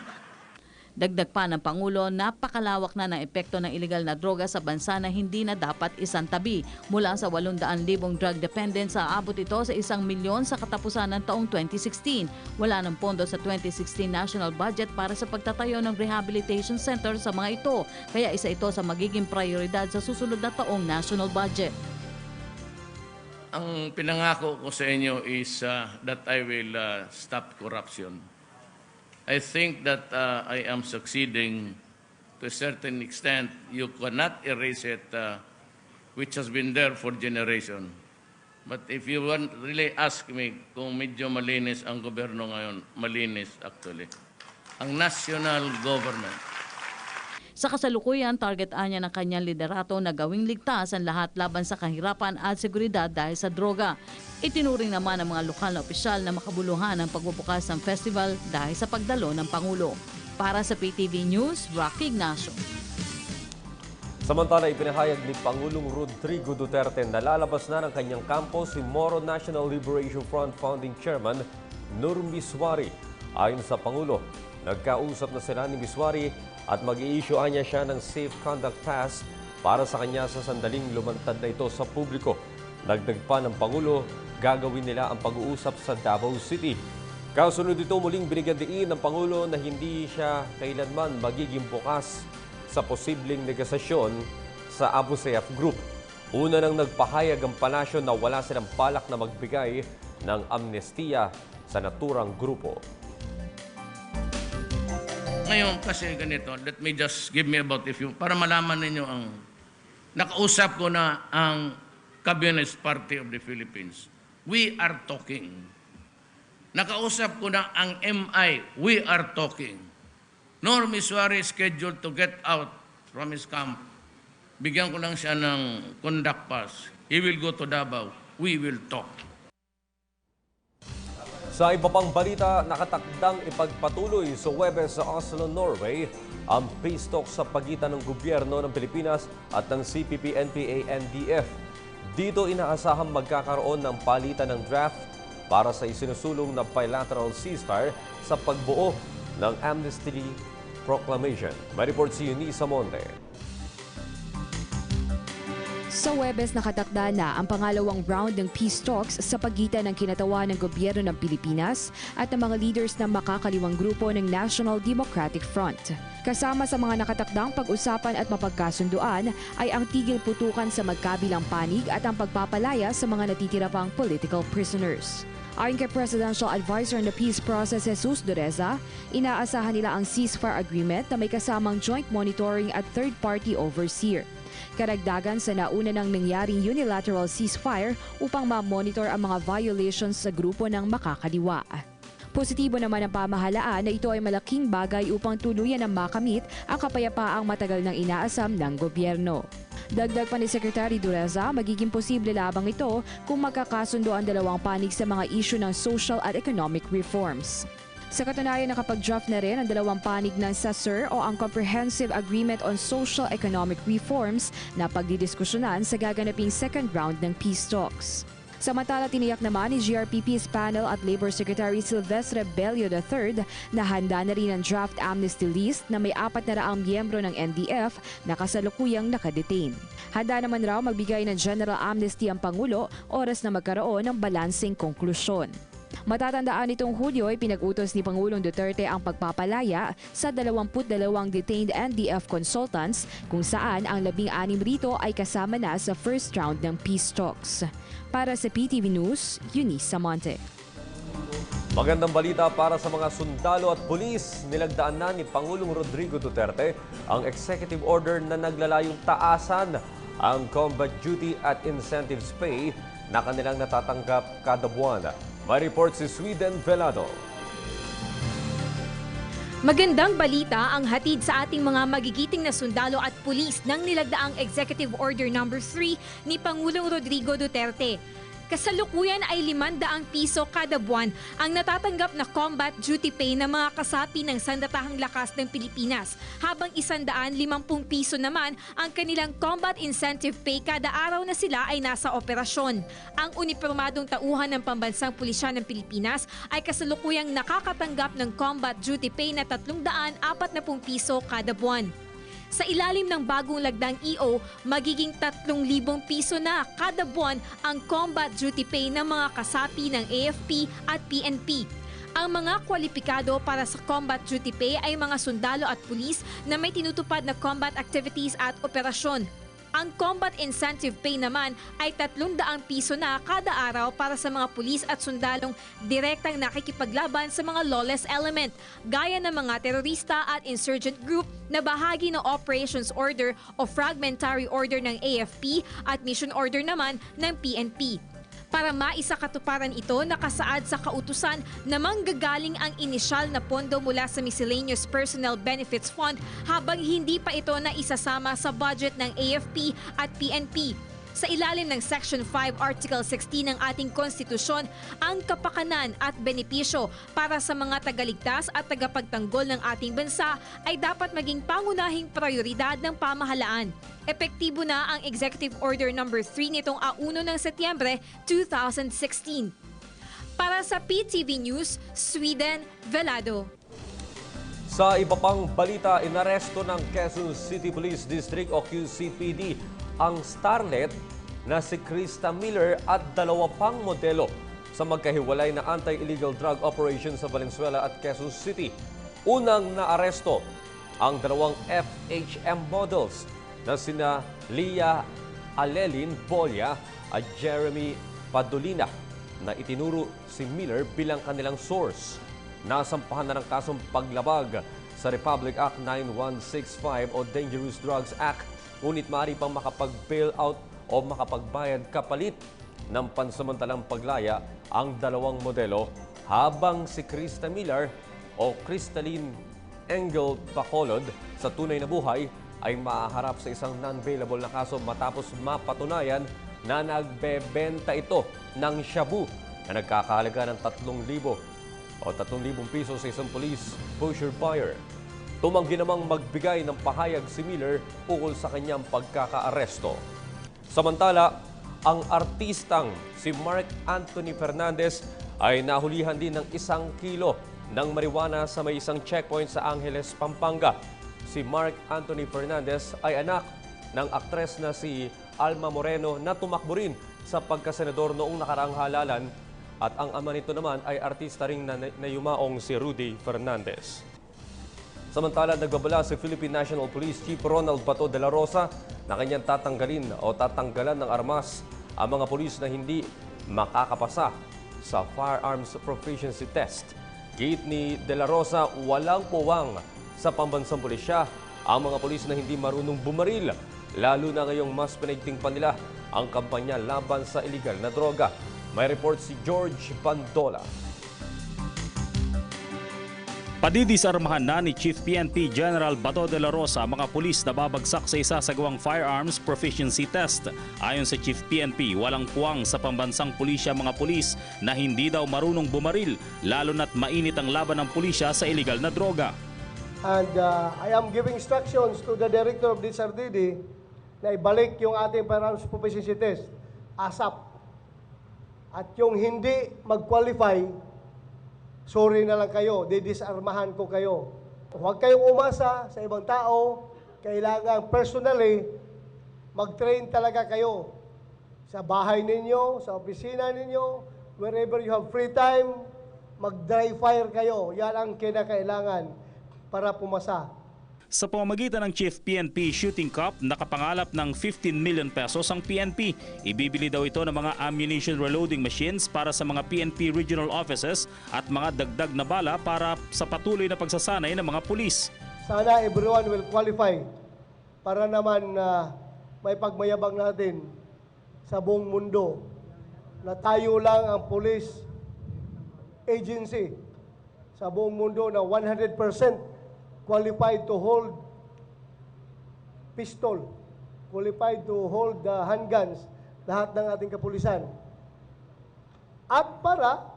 Dagdag pa ng Pangulo, napakalawak na ng epekto ng iligal na droga sa bansa na hindi na dapat isantabi. Mula sa 800,000 drug dependents, aabot ito sa 1 milyon sa katapusan ng taong 2016. Wala ng pondo sa 2016 national budget para sa pagtatayo ng rehabilitation center sa mga ito. Kaya isa ito sa magiging prioridad sa susunod na taong national budget. Ang pinangako ko sa inyo is that I will stop corruption. I think that I am succeeding to a certain extent. You cannot erase it, which has been there for generation. But if you want really ask me kung medyo malinis ang gobyerno ngayon, malinis actually. Ang national government. Sa kasalukuyan, target anya ng kanyang liderato na gawing ligtas ang lahat laban sa kahirapan at seguridad dahil sa droga. Itinuring naman ng mga lokal na opisyal na makabuluhan ang pagbubukas ng festival dahil sa pagdalo ng Pangulo. Para sa PTV News, Rocky Ignacio. Samantala, ipinahayag ni Pangulong Rodrigo Duterte na lalabas na ng kanyang kampo si Moro National Liberation Front Founding Chairman Nur Miswari. Ayon sa Pangulo, nagkausap na sila ni Miswari at mag-i-issuean niya siya ng Safe Conduct Pass para sa kanya sa sandaling lumantad na ito sa publiko. Dagdag pa ng Pangulo, gagawin nila ang pag-uusap sa Davao City. Kasunod ito, muling binigyan diin ng Pangulo na hindi siya kailanman magiging bukas sa posibleng negosyasyon sa Abu Sayyaf Group. Una nang nagpahayag ang palasyo na wala silang balak na magbigay ng amnestiya sa naturang grupo. Ngayon kasi ganito, let me just give me about if you, para malaman ninyo ang, nakausap ko na ang Communist Party of the Philippines. We are talking. Nakausap ko na ang MI. We are talking. Nur Miswari is scheduled to get out from his camp. Bigyan ko lang siya ng conduct pass. He will go to Davao. We will talk. Sa iba pang balita, nakatakdang ipagpatuloy sa Huwebes sa Oslo, Norway, ang peace talks sa pagitan ng gobyerno ng Pilipinas at ng CPP-NPA-NDF. Dito inaasahang magkakaroon ng palitan ng draft para sa isinusulong na bilateral ceasefire sa pagbuo ng Amnesty Proclamation. May report si Eunice Amonte. Sa Huwebes, nakatakda na ang pangalawang round ng peace talks sa pagitan ng kinatawan ng gobyerno ng Pilipinas at ng mga leaders ng makakaliwang grupo ng National Democratic Front. Kasama sa mga nakatakdang pag-usapan at mapagkasunduan ay ang tigil putukan sa magkabilang panig at ang pagpapalaya sa mga natitira pang political prisoners. Ayon kay Presidential Advisor on the Peace Process Jesus Dureza, inaasahan nila ang ceasefire agreement na may kasamang joint monitoring at third-party overseer. Karagdagan sa nauna ng nangyaring unilateral ceasefire upang ma-monitor ang mga violations sa grupo ng makakaliwa. Positibo naman ang pamahalaan na ito ay malaking bagay upang tuluyan na makamit ang kapayapaang matagal ng inaasam ng gobyerno. Dagdag pa ni Secretary Dureza, magiging posible labang ito kung magkakasundo ang dalawang panig sa mga issue ng social at economic reforms. Sa katunayan, nakapag-draft na rin ang dalawang panig ng SASER o ang Comprehensive Agreement on Social Economic Reforms na pagdidiskusyonan sa gaganaping second round ng peace talks. Samantala, tiniyak naman ni GRPP's panel at Labor Secretary Silvestre Bello III na handa na rin ang draft amnesty list na may 400 miyembro ng NDF na kasalukuyang nakadetain. Handa naman raw magbigay ng general amnesty ang Pangulo oras na magkaroon ng balanseng konklusyon. Matatandaan nitong Hulyo ay pinag-utos ni Pangulong Duterte ang pagpapalaya sa 22 detained NDF consultants kung saan ang 16 rito ay kasama na sa first round ng peace talks. Para sa PTV News, Eunice Amonte. Magandang balita para sa mga sundalo at pulis. Nilagdaan na ni Pangulong Rodrigo Duterte ang executive order na naglalayong taasan ang combat duty at incentives pay na kanilang natatanggap kada buwan. May report si Sweden Velado. Magandang balita ang hatid sa ating mga magigiting na sundalo at pulis ng nilagdaang Executive Order No. 3 ni Pangulong Rodrigo Duterte. Kasalukuyan ay 500 piso kada buwan ang natatanggap na combat duty pay ng mga kasapi ng Sandatahang Lakas ng Pilipinas, habang 150 piso naman ang kanilang combat incentive pay kada araw na sila ay nasa operasyon. Ang unipormadong tauhan ng Pambansang Pulisya ng Pilipinas ay kasalukuyang nakakatanggap ng combat duty pay na 340 piso kada buwan. Sa ilalim ng bagong lagdang EO, magiging 3,000 piso na kada buwan ang combat duty pay ng mga kasapi ng AFP at PNP. Ang mga kwalipikado para sa combat duty pay ay mga sundalo at pulis na may tinutupad na combat activities at operasyon. Ang combat incentive pay naman ay 300 piso na kada araw para sa mga pulis at sundalong direktang nakikipaglaban sa mga lawless element, gaya ng mga terorista at insurgent group na bahagi ng Operations Order o Fragmentary Order ng AFP at Mission Order naman ng PNP. Para maisakatuparan ito, nakasaad sa kautusan na manggagaling ang inisyal na pondo mula sa Miscellaneous Personnel Benefits Fund habang hindi pa ito na isasama sa budget ng AFP at PNP. Sa ilalim ng Section 5, Article 16 ng ating konstitusyon, ang kapakanan at benepisyo para sa mga tagaligtas at tagapagtanggol ng ating bansa ay dapat maging pangunahing prioridad ng pamahalaan. Epektibo na ang Executive Order No. 3 nitong 1 ng Setyembre 2016. Para sa PTV News, Sweden Velado. Sa iba pang balita, inaresto ng Quezon City Police District o QCPD ang starlet na si Krista Miller at 2 pang modelo sa magkahiwalay na anti-illegal drug operation sa Valenzuela at Quezon City. Unang naaresto ang 2 FHM models na sina Leah Alelin Bolia at Jeremy Padolina na itinuro si Miller bilang kanilang source. Nasampahan na ng kasong paglabag sa Republic Act 9165 o Dangerous Drugs Act, ngunit maaari pang makapag-bail out o makapagbayad kapalit ng pansamantalang paglaya ang 2 modelo, habang si Krista Miller o Crystalline Engel Bacolod sa tunay na buhay ay maaharap sa isang non-bailable na kaso matapos mapatunayan na nagbebenta ito ng shabu na nagkakahalaga ng 3,000 o 3,000 piso sa isang police pusher buyer. Tumanggi namang magbigay ng pahayag si Miller ukol sa kanyang pagkakaaresto. Samantala, ang artistang si Mark Anthony Fernandez ay nahulihan din ng 1 kilo ng marijuana sa may isang checkpoint sa Angeles, Pampanga. Si Mark Anthony Fernandez ay anak ng aktres na si Alma Moreno na tumakbo rin sa pagkasenador noong nakaraang halalan, at ang ama nito naman ay artista ring nayumaong si Rudy Fernandez. Samantala, nagbabala si Philippine National Police Chief Ronald Bato de la Rosa na kanyang tatanggalan ng armas ang mga pulis na hindi makakapasa sa firearms proficiency test. Gate ni de la Rosa, walang puwang sa pambansang pulisya ang mga pulis na hindi marunong bumaril, lalo na ngayong mas pinaigting pa nila ang kampanya laban sa illegal na droga. May report si George Bandola. Padidisarmahan na ni Chief PNP General Bato de la Rosa mga pulis na babagsak sa isasagawang firearms proficiency test. Ayon sa Chief PNP, walang puwang sa pambansang pulisya mga pulis na hindi daw marunong bumaril, lalo na't mainit ang laban ng pulisya sa illegal na droga. And I am giving instructions to the Director of DSRDD na ibalik yung ating firearms proficiency test ASAP. At yung hindi mag-qualify, sorry na lang kayo, didisarmahan ko kayo. Huwag kayong umasa sa ibang tao. Kailangan personally, mag-train talaga kayo. Sa bahay ninyo, sa opisina ninyo, wherever you have free time, mag-dry fire kayo. Yan ang kinakailangan para pumasa. Sa pamamagitan ng Chief PNP Shooting Cup, nakapangalap ng 15 million pesos ang PNP. Ibibili daw ito ng mga ammunition reloading machines para sa mga PNP regional offices at mga dagdag na bala para sa patuloy na pagsasanay ng mga pulis. Sana everyone will qualify para naman may pagmayabang natin sa buong mundo na tayo lang ang police agency sa buong mundo na 100% qualified to hold pistol, qualified to hold handguns, lahat ng ating kapulisan. at para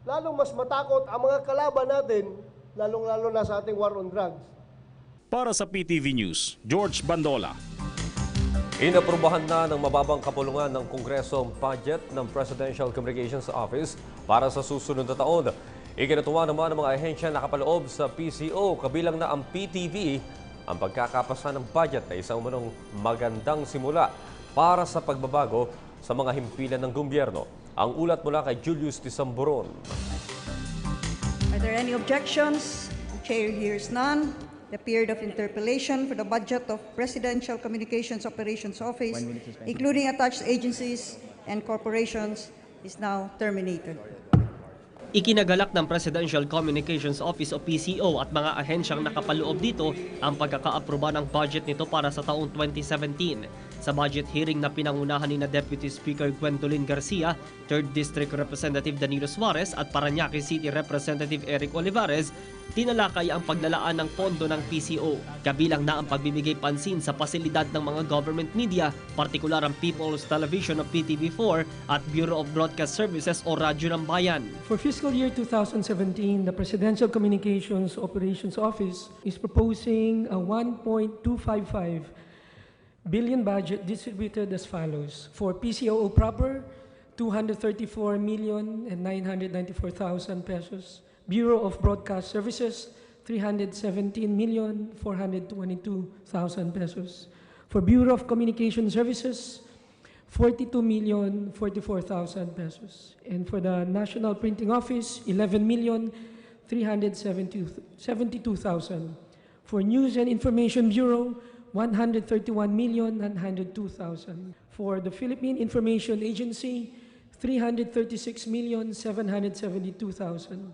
lalong mas matakot ang mga kalaban natin, lalong-lalo na sa ating war on drugs. Para sa PTV News, George Bandola. Inaprubahan na ng mababang kapulungan ng Kongreso ang budget ng Presidential Communications Office para sa susunod na taon. Ikinatuwa naman ng mga ahensya nakapaloob sa PCO, kabilang na ang PTV, ang pagkakapasa ng budget na isang umunong magandang simula para sa pagbabago sa mga himpilan ng gobyerno. Ang ulat mula kay Julius Tisamburon. Are there any objections? The chair hears none. The period of interpellation for the budget of Presidential Communications Operations Office, including attached agencies and corporations, is now terminated. Ikinagalak ng Presidential Communications Office o PCO at mga ahensyang nakapaloob dito ang pagkakaaproba ng budget nito para sa taong 2017. Sa budget hearing na pinangunahan ni Deputy Speaker Gwendolyn Garcia, 3rd District Representative Danilo Suarez at Parañaque City Representative Eric Olivares, tinalakay ang paglalaan ng pondo ng PCO. Kabilang na ang pagbibigay pansin sa pasilidad ng mga government media, partikular ang People's Television o PTV4 at Bureau of Broadcast Services o Radyo ng Bayan. For fiscal year 2017, the Presidential Communications Operations Office is proposing a 1.255 billion budget distributed as follows. For PCOO proper, 234,994,000 pesos. Bureau of Broadcast Services, 317,422,000 pesos. For Bureau of Communication Services, 42,044,000 pesos. And for the National Printing Office, 11,372,000. For News and Information Bureau, 131,902,000. For the Philippine Information Agency, 336,772,000.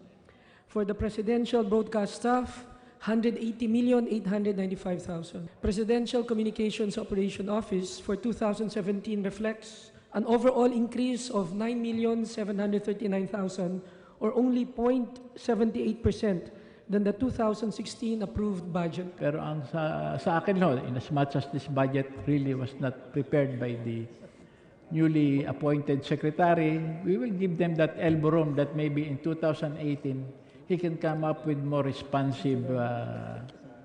For the Presidential Broadcast Staff, 180,895,000. Presidential Communications Operation Office for 2017 reflects an overall increase of 9,739,000 or only 0.78% than the 2016 approved budget. Pero ang sa akin, in as much as this budget really was not prepared by the newly appointed secretary, we will give them that elbow room that maybe in 2018, he can come up with more responsive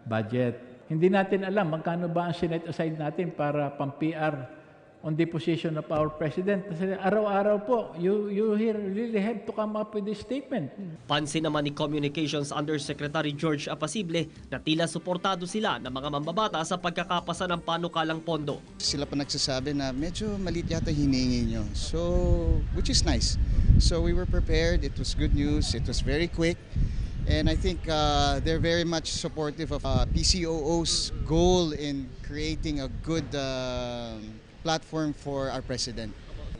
budget. Hindi natin alam magkano ba ang Senate aside natin para pang-PR on the position of our President. Kasi araw-araw po, you really have to come up with this statement. Pansin naman ni Communications Undersecretary George Apasible na tila suportado sila ng mga mambabata sa pagkakapasa ng panukalang pondo. Sila pa nagsasabi na medyo maliit yata hinihingi nyo. So, which is nice. So we were prepared. It was good news. It was very quick. And I think they're very much supportive of PCOO's goal in creating a good platform for our President.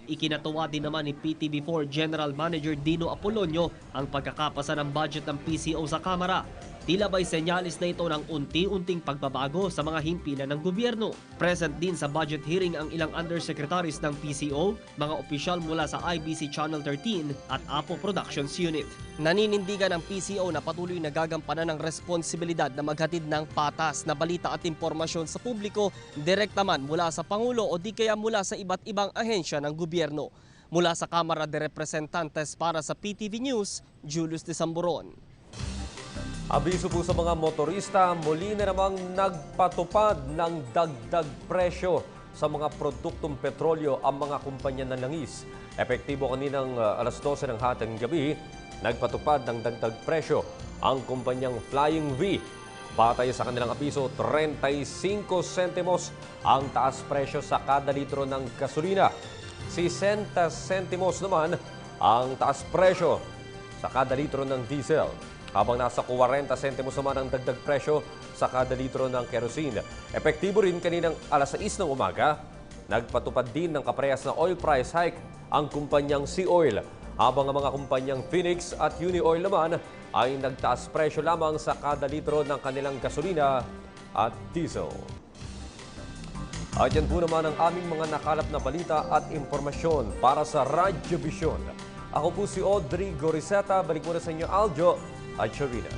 Ikinatuwa din naman ni PTV4 General Manager Dino Apolonio ang pagkakapasa ng budget ng PCO sa Kamara. Tila ba'y senyalis na ito ng unti-unting pagbabago sa mga himpilan ng gobyerno. Present din sa budget hearing ang ilang undersecretaries ng PCO, mga opisyal mula sa IBC Channel 13 at Apo Productions Unit. Naninindigan ang PCO na patuloy na gagampanan ng responsibilidad na maghatid ng patas na balita at impormasyon sa publiko, direkta man mula sa Pangulo o di kaya mula sa iba't ibang ahensya ng gobyerno. Mula sa Kamara de Representantes para sa PTV News, Julius Tisamburon. Abiso po sa mga motorista, muli na namang nagpatupad ng dagdag presyo sa mga produktong petrolyo ang mga kumpanya ng langis. Epektibo kaninang alas 12 ng hating gabi, nagpatupad ng dagdag presyo ang kumpanyang Flying V. Batay sa kanilang abiso, 35 sentimos ang taas presyo sa kada litro ng gasolina. 60 sentimos naman ang taas presyo sa kada litro ng diesel. Habang nasa 40 sentimos naman ang dagdag presyo sa kada litro ng kerosene. Epektibo rin kaninang alas 6 ng umaga, nagpatupad din ng kaparehas na oil price hike ang kumpanyang Sea Oil. Habang ang mga kumpanyang Phoenix at Uni-Oil naman ay nagtaas presyo lamang sa kada litro ng kanilang gasolina at diesel. At yan po naman ang aming mga nakalap na balita at impormasyon para sa Radyo Vision. Ako po si Audrey Goriseta. Balik muna sa inyo, Aljo at Sharina.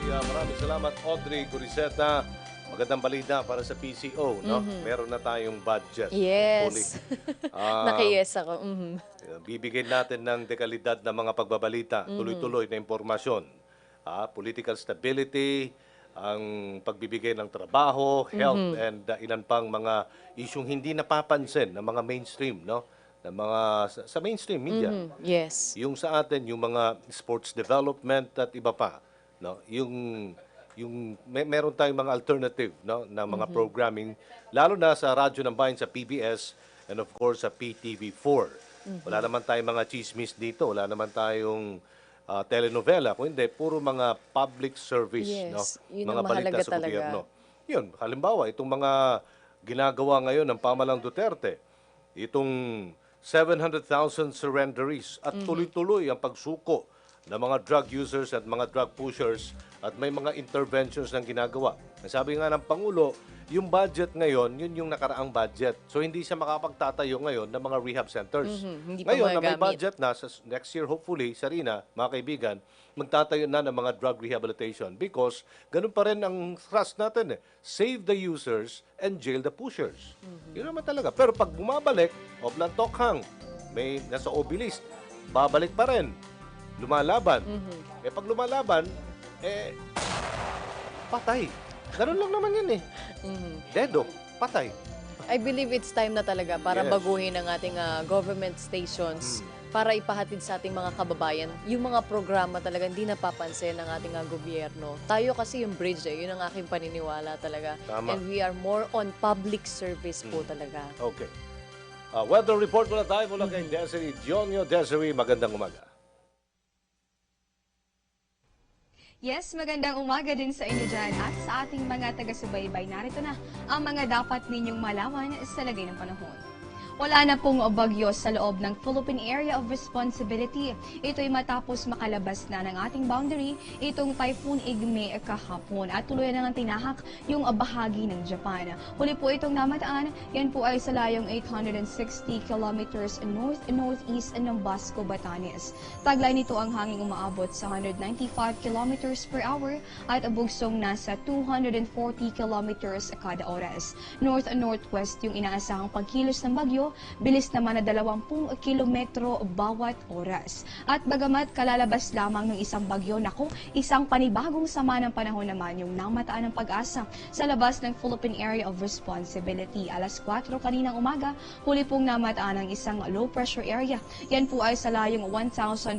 Maraming salamat, Audrey Goriseta. magandang balita para sa PCO, no? Meron na tayong budget. Yes. Naki-yes ako. Bibigyan natin ng dekalidad na mga pagbabalita, tuloy-tuloy na impormasyon. Political stability, ang pagbibigay ng trabaho, health, and ilan pang mga isyung hindi napapansin ng mga mainstream, no? Ng mga sa mainstream media. Yes. Yung sa atin, yung mga sports development at iba pa, no? Meron tayong mga alternative, no, na mga programming, lalo na sa Radyo ng Bayan, sa PBS, and of course sa PTV4. Wala naman tayong mga chismis dito, wala naman tayong telenovela, kung hindi, puro mga public service, Yes, no, yun mga ang balita mahalaga sa talaga. gobyerno. Yun, halimbawa, itong mga ginagawa ngayon ng pamalang Duterte, itong 700,000 surrenderies at tuloy-tuloy ang pagsuko ng mga drug users at mga drug pushers at may mga interventions ng ginagawa. Sabi nga ng Pangulo, yung budget ngayon, yun yung nakaraang budget. So hindi siya makapagtatayo ngayon ng mga rehab centers. Hindi pa Ngayon na may magagamit. budget na, sa next year hopefully, Sarina, mga kaibigan, magtatayo na ng mga drug rehabilitation because ganun pa rin ang thrust natin. Save the users and jail the pushers. Yun naman talaga. Pero pag bumabalik, Oblantokhang, may nasa OB list, babalik pa rin. Lumalaban. Pag lumalaban, patay. Ganun lang naman yun Dedo, patay. I believe it's time na talaga para Yes. baguhin ang ating government stations para ipahatid sa ating mga kababayan yung mga programa talaga hindi napapansin ng ating gobyerno. Tayo kasi yung bridge, yun ang aking paniniwala talaga. Tama. And we are more on public service po talaga. Okay. Weather report muna tayo mula kay Desiree Dionio. Desiree, magandang umaga. Yes, magandang umaga din sa inyo dyan at sa ating mga taga-subaybay. Narito na ang mga dapat ninyong malaman sa lagay ng panahon. Wala na pong bagyo sa loob ng Philippine Area of Responsibility. Ito'y matapos makalabas na ng ating boundary itong Typhoon Igme kahapon at tuloy na ng tinahak yung bahagi ng Japan. Huli po itong namataan, yan po ay sa layong 860 kilometers north-northeast ng Basco, Batanes. Taglay nito ang hanging umaabot sa 195 kilometers per hour at bugsong nasa 240 kilometers kada oras. North-northwest yung inaasahang pagkilos ng bagyo, bilis naman na 20 kilometro bawat oras. At bagamat kalalabas lamang ng isang bagyo, isang panibagong sama ng panahon naman yung namataan ng Pag-asa sa labas ng Philippine Area of Responsibility. Alas 4 kaninang umaga, huli pong namataan ng isang low pressure area. Yan po ay sa layong 1,530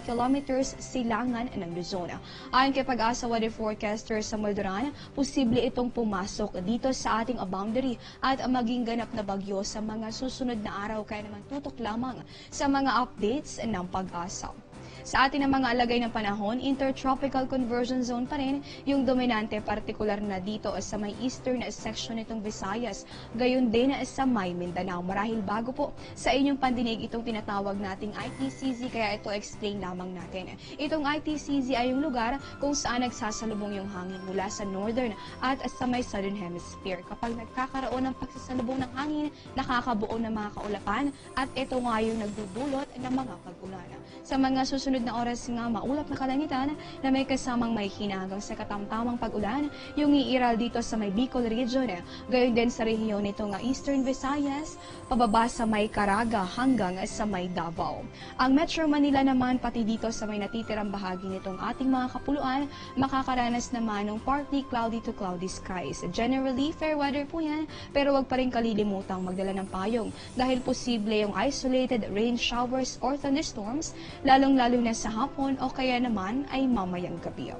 kilometers silangan ng Luzon. Ayon kay Pag-asa weather forecaster sa Moldoran, posible itong pumasok dito sa ating boundary at maging ganap na bagyo sa mga susunod na araw, kaya naman tutok lamang sa mga updates ng Pag-asa. Sa atin ang mga alagay ng panahon, intertropical conversion zone pa rin yung dominante, partikular na dito sa may eastern section nitong Visayas, gayon din sa may Mindanao. Marahil bago po sa inyong pandinig itong tinatawag nating ITCZ, kaya ito explain lamang natin. Itong ITCZ ay yung lugar kung saan nagsasalubong yung hangin mula sa northern at sa may southern hemisphere. Kapag nagkakaroon ng pagsasalubong ng hangin, nakakabuo ng mga kaulapan at ito nga yung nagdudulot ng mga pag-ulan. Sa mga susunod na oras nga, maulap na kalangitan na may kasamang may hinagang sa katamtamang pag-ulan yung iiral dito sa may Bicol region. Gayon din sa rehiyon nito nga Eastern Visayas, pababa sa may Caraga hanggang sa may Davao. Ang Metro Manila naman, pati dito sa may natitirang bahagi nitong ating mga kapuluan, makakaranas naman ng partly cloudy to cloudy skies. Generally, fair weather po yan, pero wag pa rin kalilimutang magdala ng payong dahil posible yung isolated rain showers or thunderstorms, lalong-lalo na sa hapon o kaya naman ay mamayang gabi.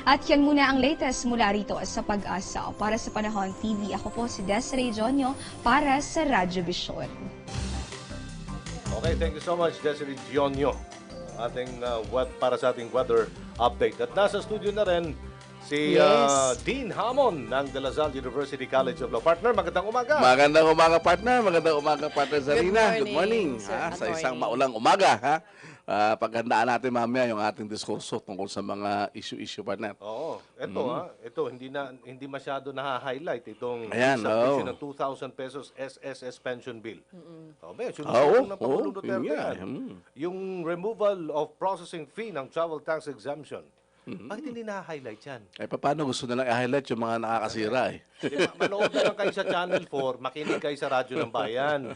At yan muna ang latest mula rito sa Pag-asa. Para sa Panahon TV, ako po si Desiree Dionio para sa Radyo Vision. Okay, thank you so much, Desiree Dionio. Ating para sa ating weather update. At nasa studio na rin si Dean Hamon ng De La Salle University College of Law. Partner, magandang umaga. Magandang umaga, partner. Magandang umaga, partner Zarina. Good morning, sir. Sa isang maulang umaga, ha? Paghandaan natin mamaya yung ating diskurso tungkol sa mga issue-issue, partner. Oo. Ito, hindi masyado na-highlight itong Ayan, submission ng 2,000 pesos SSS pension bill. Sinusunod ng Pangulong Duterte yan. Yung removal of processing fee ng travel tax exemption. Bakit hindi na-highlight yan? Eh, paano gusto nilang i-highlight yung mga nakakasira eh? Manood na lang kayo sa Channel 4, makinig kayo sa Radyo ng Bayan.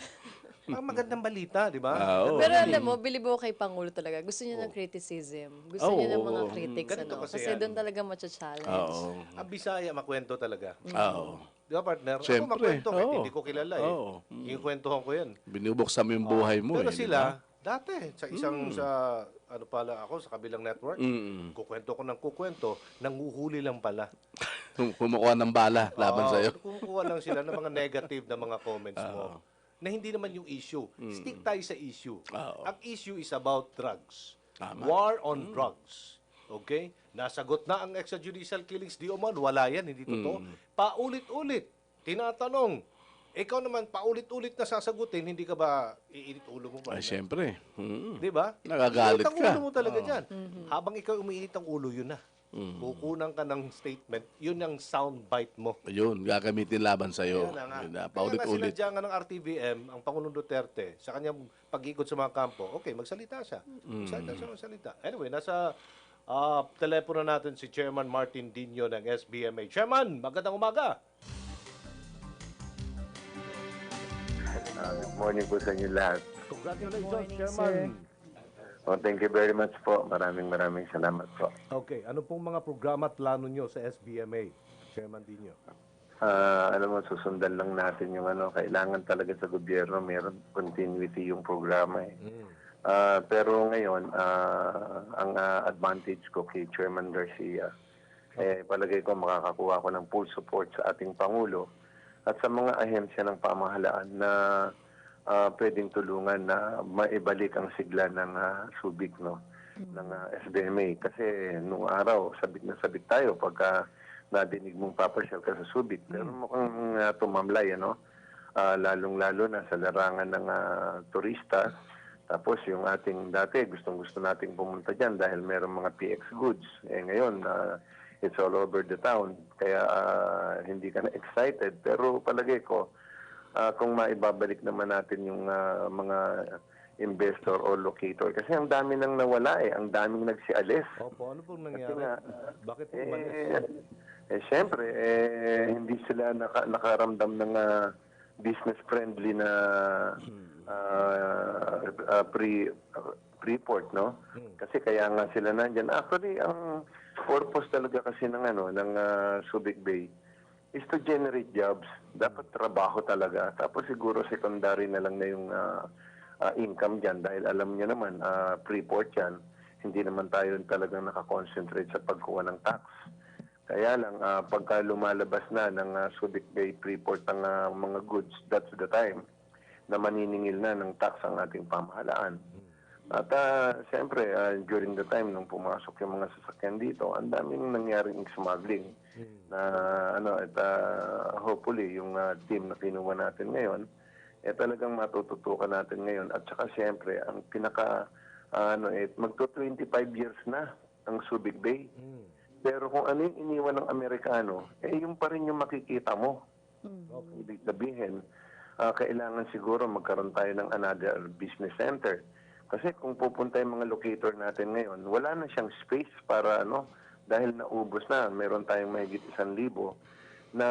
Magandang balita, di ba? Pero alam mo, bilib ako kay Pangulo talaga. Gusto niya ng criticism. Gusto niya ng mga critics. Ganito Ano? kasi Kasi yan. doon talaga matcha-challenge. Ang Bisaya, makwento talaga. Oo. Di ba, partner? Ako Siyempre. makwento, kahit Oo. hindi ko kilala eh. Oo. Yung kwentuhan ko yan. Binubuksan mo yung buhay mo Pero eh. sila, dati, sa isang, ano pala ako, sa kabilang network, kukwento ko ng kukwento, nanguhuli lang pala. Kumukuha ng bala laban sa'yo. Kumukuha lang sila ng mga negative na mga comments mo. Na hindi naman yung issue. Stick tayo sa issue. Ang issue is about drugs. War on drugs. Okay? Nasagot na ang extrajudicial killings di umano. Wala yan, hindi totoo. Paulit-ulit. Tinatanong. Ikaw naman, paulit-ulit na sasagutin, hindi ka ba iinit ulo mo ba? Ay, siyempre. Di ba? Nagagalit Iinit ang ka. ulo mo talaga dyan. Habang ikaw umiinit ang ulo, yun na. Kukunan ka ng statement, yun ang soundbite mo. Yun, gagamitin laban sa'yo. Yun na nga. Yun na, Kaya nga paulit-ulit. sinadya nga ng RTVM, ang Pangulong Duterte, sa kanyang pag-ikot sa mga kampo, okay, magsalita siya. Magsalita. Anyway, nasa telepono natin si Chairman Martin Dino ng SBMA. Chairman, magandang umaga. Good morning po sa inyo lahat. Congratulations, Chairman. Oh, thank you very much po. Maraming salamat po. Okay, ano pong mga programa at plano nyo sa SBMA, Chairman Dino? Alam mo, susundan lang natin yung kailangan talaga sa gobyerno, meron continuity yung programa eh. Pero ngayon, ang advantage ko kay Chairman Garcia, palagay ko makakakuha ko ng full support sa ating Pangulo at sa mga ahensya ng pamahalaan na pwedeng tulungan na maibalik ang sigla ng Subic, no? Ng SBMA. Kasi nung araw, sabik na sabik tayo pagka nadinig mong papasyal ka sa Subic. Pero mukhang tumamlay, ano? Lalong-lalo na sa larangan ng turista. Tapos yung ating dati, gustong-gusto nating pumunta dyan dahil meron mga PX goods. Ngayon, it's all over the town. Kaya hindi ka na excited. Pero palagay ko, kung maibabalik naman natin yung mga investor o locator. Kasi ang dami nang nawala eh. Ang daming nagsialis. Opo, ano pong nangyari? Bakit po umalis? Siyempre, hindi sila nakaramdam ng business-friendly na pre-port, no? Kasi kaya nga sila nandyan. Actually, ang purpose talaga kasi ng Subic Bay is to generate jobs. Dapat trabaho talaga. Tapos siguro secondary na lang na yung income dyan dahil alam niyo naman, pre-port yan. Hindi naman tayo talagang nakakonsentrate sa pagkuha ng tax. Kaya lang, pagka lumalabas na ng Subic Bay pre-port ang mga goods, that's the time na maniningil na ng tax ang ating pamahalaan. At siyempre, during the time nung pumasok yung mga sasakyan dito, ang daming nangyaring smuggling. Hopefully, yung team na kinuha natin ngayon, talagang matututukan natin ngayon. At saka siyempre, ang magto-25 years na ang Subic Bay. Pero kung ano yung iniwan ng Amerikano, yung pa rin yung makikita mo. Ibig sabihin, kailangan siguro magkaroon tayo ng another business center. Kasi kung pupunta yung mga locator natin ngayon, wala na siyang space para dahil naubos na, meron tayong mahigit 1,000 na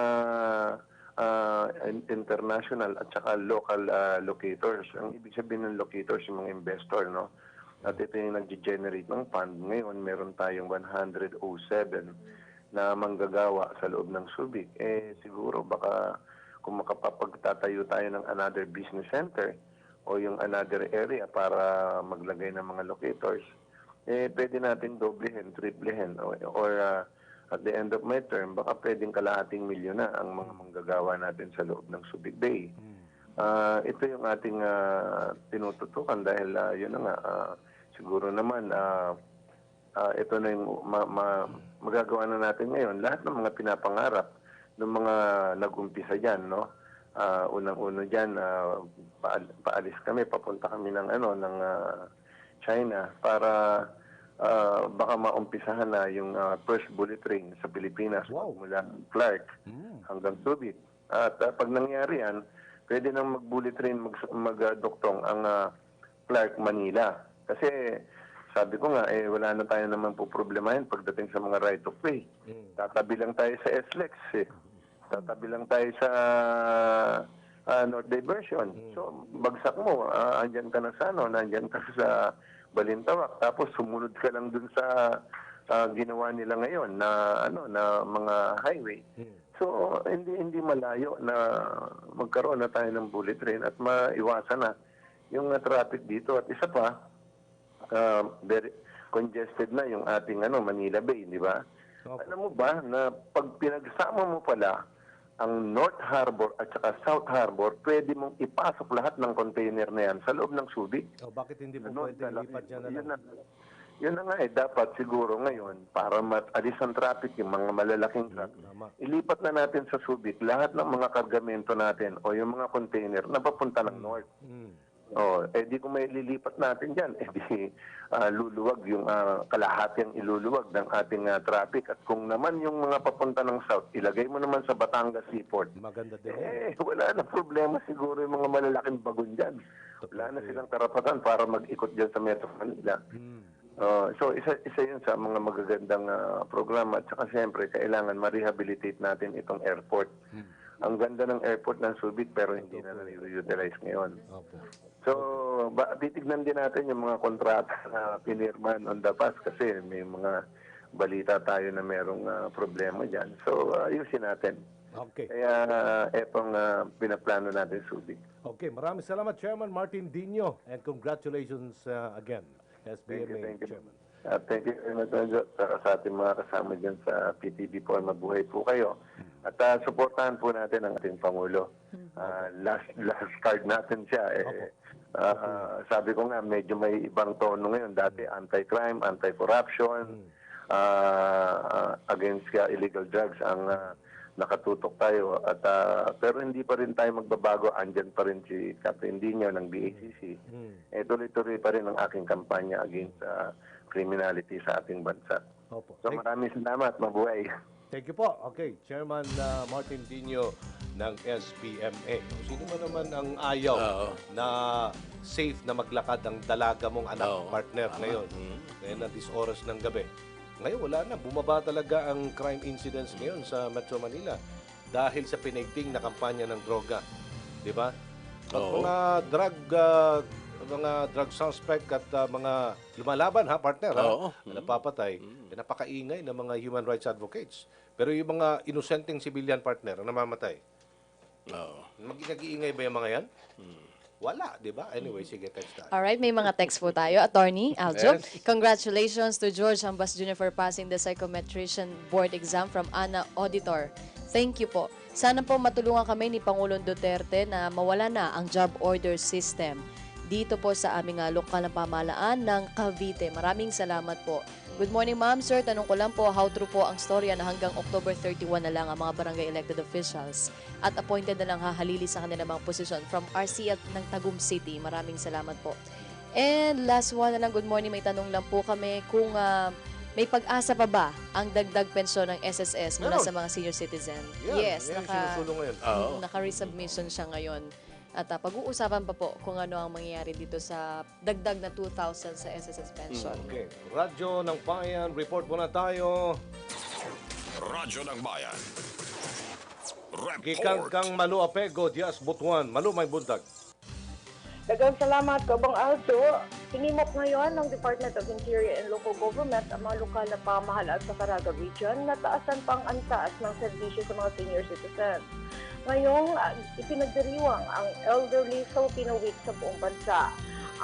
international at saka local locators. Ang ibig sabihin ng locators, yung mga investor, no? At ito yung nag-generate ng fund. Ngayon, meron tayong 107 na manggagawa sa loob ng Subic. Siguro baka kung makapagtatayo tayo ng another business center o yung another area para maglagay ng mga locators, pwede natin doblehin, triplehin, or at the end of my term, baka pwedeng kalahating milyon na ang mga manggagawa natin sa loob ng Subic Bay. Ito yung ating tinututukan dahil yun na nga, siguro naman, ito na yung magagawa na natin ngayon. Lahat ng mga pinapangarap ng mga nag-umpisa dyan, no? Unang-uno dyan, paalis kami, papunta kami ng China para baka maumpisahan na yung first bullet train sa Pilipinas mula Clark hanggang Subic. At pag nangyari yan, pwede nang mag-bullet train, mag-doktong ang Clark, Manila. Kasi Sabi ko nga, wala na tayo naman po problemahin pagdating sa mga right of way. Tatabi lang tayo sa SLEX Tatabi lang tayo sa North Diversion. So, bagsak mo, andyan ka na sa nandyan ka sa Balintawak. Tapos sumunod ka lang dun sa ginawa nila ngayon na na mga highway. So, hindi malayo na magkaroon na tayo ng bullet train at maiwasan na yung traffic dito. At isa pa, very congested na yung ating Manila Bay, di ba? Alam mo ba na pag pinagsama mo pala ang North Harbor at saka South Harbor, pwede mong ipasok lahat ng container na yan sa loob ng Subic. Bakit hindi po pwede lipat dyan na lang? Yun na nga dapat siguro ngayon, para matalis ang traffic, yung mga malalaking truck, ilipat na natin sa Subic lahat ng mga kargamento natin o yung mga container na papunta ng North. Di kung may lilipat natin dyan, luluwag yung kalahating iluluwag ng ating traffic. At kung naman yung mga papunta ng South, ilagay mo naman sa Batangas Seaport. Maganda din. Wala na problema siguro yung mga malalaking bagon dyan. Wala na silang karapatan para mag-ikot dyan sa Metro Manila. So, isa yun sa mga magagandang programa. At saka siyempre, kailangan ma-rehabilitate natin itong airport. Ang ganda ng airport ng Subic pero hindi na na-utilize ngayon. So, titignan din natin yung mga kontrata na pinirman on the past kasi may mga balita tayo na merong problema dyan. So, ayusin natin. Okay. Kaya etong pinaplano natin Subic. Okay, maraming salamat Chairman Martin Dino and congratulations again. SBMA Chairman. Thank you very much sa ating mga kasama dyan sa PTV4. Mabuhay po kayo. At suportahan po natin ang ating Pangulo. Last card natin siya. Sabi ko nga, medyo may ibang tono ngayon. Dati anti-crime, anti-corruption, against illegal drugs ang nakatutok tayo. At pero hindi pa rin tayo magbabago. Andyan pa rin si Captain Dino ng BACC. Tuloy-tuloy pa rin ang aking kampanya against criminality sa ating bansa. So maraming salamat. Mabuhay. Thank you po. Okay, Chairman Martin Dino ng SBMA. Sino mo naman ang ayaw na safe na maglakad ang dalaga mong anak, partner ngayon? Ngayon na 10 oras ng gabi. Ngayon wala na. Bumaba talaga ang crime incidents ngayon sa Metro Manila dahil sa pinaigting na kampanya ng droga. Di ba? At mga drug suspect at mga lumalaban partner napapatay, napakaingay ng mga human rights advocates. Pero yung mga inosenteng civilian partner na namamatay, nag-iingay ba yung mga yan? Wala, di ba? Anyway, sige, text tayo. Alright, may mga text po tayo. Attorney Aljo, Congratulations to George Ambas Jr. for passing the psychometrician board exam from Ana Auditor. Thank you po. Sana po matulungan kami ni Pangulong Duterte na mawala na ang job order system dito po sa aming lokal na pamahalaan ng Cavite. Maraming salamat po. Good morning, ma'am, sir. Tanong ko lang po, how true po ang storya na hanggang October 31 na lang ang mga barangay elected officials at appointed na lang hahalili sa kanilang mga posisyon from RC at ng Tagum City. Maraming salamat po. And last one na lang, good morning. May tanong lang po kami kung may pag-asa pa ba ang dagdag pensyon ng SSS mula sa mga senior citizen? Yes, naka-resubmission siya ngayon. At pag-uusapan pa po kung ano ang mangyayari dito sa dagdag na 2,000 sa SSS pension. Okay. Radyo ng Bayan, report muna tayo. Radyo ng Bayan. Kikangkang Malu Apego, Diaz Butuan. Malu, may buntag. Dagang salamat, Kabang Aljo. Tinimok ngayon ng Department of Interior and Local Government ang mga lokal na pamahalaan sa Caraga Region na taasan pang antaas ng serbisyo sa mga senior citizens. Ngayong ipinagdiriwang ang Elderly Filipino Week sa buong bansa.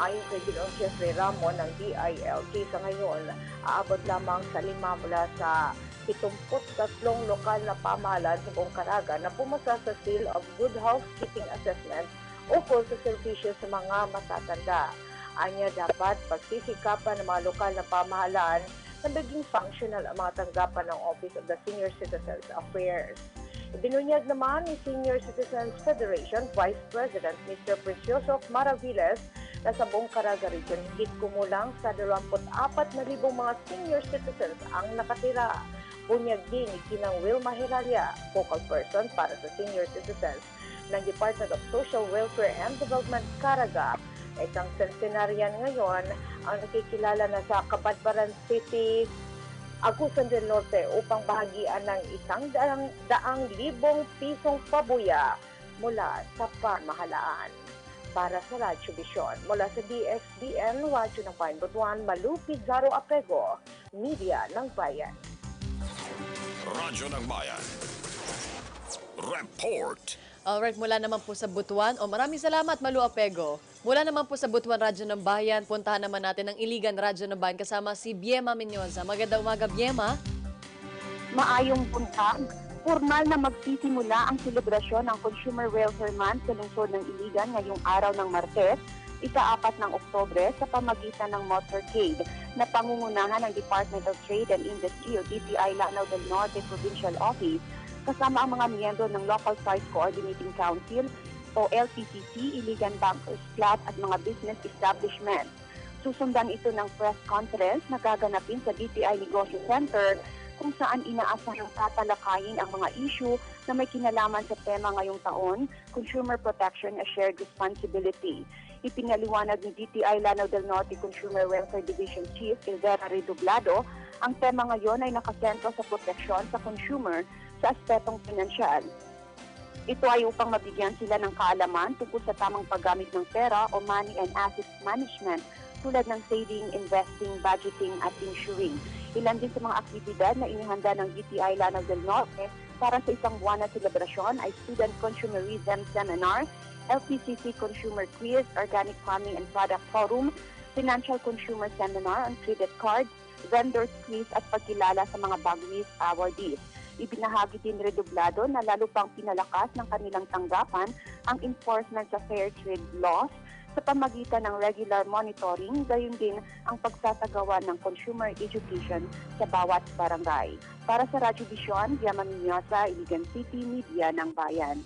Ayon kay Ginoong Jeffrey Ramon ng DILG sa ngayon, aabot lamang sa 5 mula sa 73 lokal na pamahalaan sa buong Caraga na pumasa sa Seal of Good Housekeeping Assessment ukol sa serbisyo sa mga matatanda. Anya dapat pagsisikapan ng mga lokal na pamahalaan na maging functional ang mga tanggapan ng Office of the Senior Citizens Affairs. Ibinunyag naman ni Senior Citizens Federation Vice President Mr. Precioso Maraviles na sa buong Caraga Region higit kumulang sa 24,000 mga senior citizens ang nakatira. Bunyag din ni Kinang Wilma Heralia, focal person para sa senior citizens ng Department of Social Welfare and Development Caraga, Isang centenarian ngayon ang nakikilala na sa Cabadbaran City, Agusan del Norte upang bahagian ng 100,000 pisong pabuya mula sa pamahalaan. Para sa Radyo Vision, mula sa DXBN, Radyo ng Bayan Butuan, Malu Pizarro Apego, Media ng Bayan. Radyo ng Bayan. Report. Alright, mula naman po sa Butuan. Maraming salamat, Malu Apego. Mula naman po sa Butuan Radyo ng Bayan, puntahan naman natin ang Iligan Radyo ng Bayan kasama si Biema Menyoza. Magandang umaga, Biema. Maayong buntag. Formal na magsisimula ang selebrasyon ng Consumer Welfare Month sa lungsod ng Iligan ngayong araw ng Martes, 4 ng Oktubre sa pamagitan ng motorcade na pangungunahan ng Department of Trade and Industry o DTI Lanao del Norte Provincial Office kasama ang mga miyembro ng Local Price Coordinating Council o LPCC, Iligan Bankers Club at mga business establishments. Susundan ito ng press conference na gaganapin sa DTI Negosyo Center kung saan inaasahang tatalakayin ang mga issue na may kinalaman sa tema ngayong taon, Consumer Protection as Shared Responsibility. Ipinaliwanag ni DTI Lanao del Norte Consumer Welfare Division Chief Elvera Redoblado, ang tema ngayon ay nakasentro sa proteksyon sa consumer sa aspetong pinansyal. Ito ay upang mabigyan sila ng kaalaman tungkol sa tamang paggamit ng pera o money and asset management tulad ng saving, investing, budgeting at insuring. Ilan din sa mga aktibidad na inihanda ng DTI Lanao del Norte para sa isang buwan na selebrasyon ay Student Consumerism Seminar, LPCC Consumer Quiz, Organic Farming and Product Forum, Financial Consumer Seminar on Credit Cards, Vendors Quiz at pagkilala sa mga Bagwis awardees. Ibinahagi din Redoblado na lalo pang pinalakas ng kanilang tanggapan ang enforcement sa fair trade laws sa pamagitan ng regular monitoring, gayon din ang pagsasagawa ng consumer education sa bawat barangay. Para sa Radyo Vision, Biema Menyoza, Iligan City, Media ng Bayan.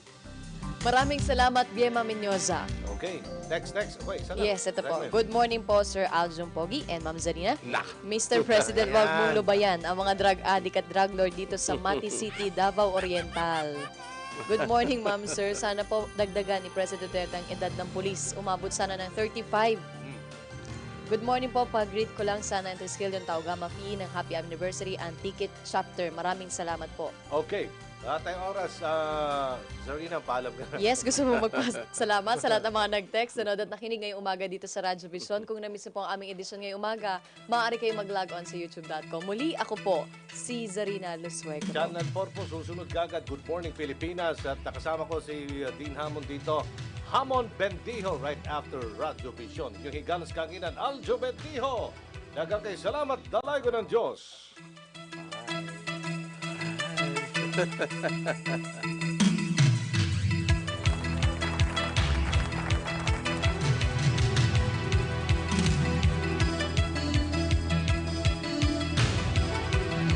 Maraming salamat, Biema Menyoza. Okay, next. Okay, sana. Yes, ito po. Good morning po, Sir Aljun Pogi and Ma'am Zarina. Nah. Mr. President, wag mong lubayan ang mga drug addict at drug lord dito sa Mati City, Davao Oriental. Good morning, Ma'am, Sir. Sana po dagdagan ni President Duterte ang edad ng pulis. Umabot sana ng 35. Good morning po. Pag-greet ko lang sana ang Triskelion Taugama PE ng Happy Anniversary and Ticket Chapter. Maraming salamat po. Okay. Tayong oras, Zarina, paalam ka na. Yes, gusto mo magpasalamat sa lahat ng mga nag-text, nanood at nakinig ngayong umaga dito sa Radyo Vision. Kung na-miss po ang aming edisyon ngayong umaga, maaari kayo mag-log on sa youtube.com. Muli, ako po, si Zarina Lusueco. Channel 4 po, susunod kagad. Good morning, Pilipinas. At nakasama ko si Dean Hammond dito. Hamon Bendijo right after Radyo Vision. Yung higanas kanginan, Aljo Bendijo. Dagang kay salamat, dalay ko ng Diyos.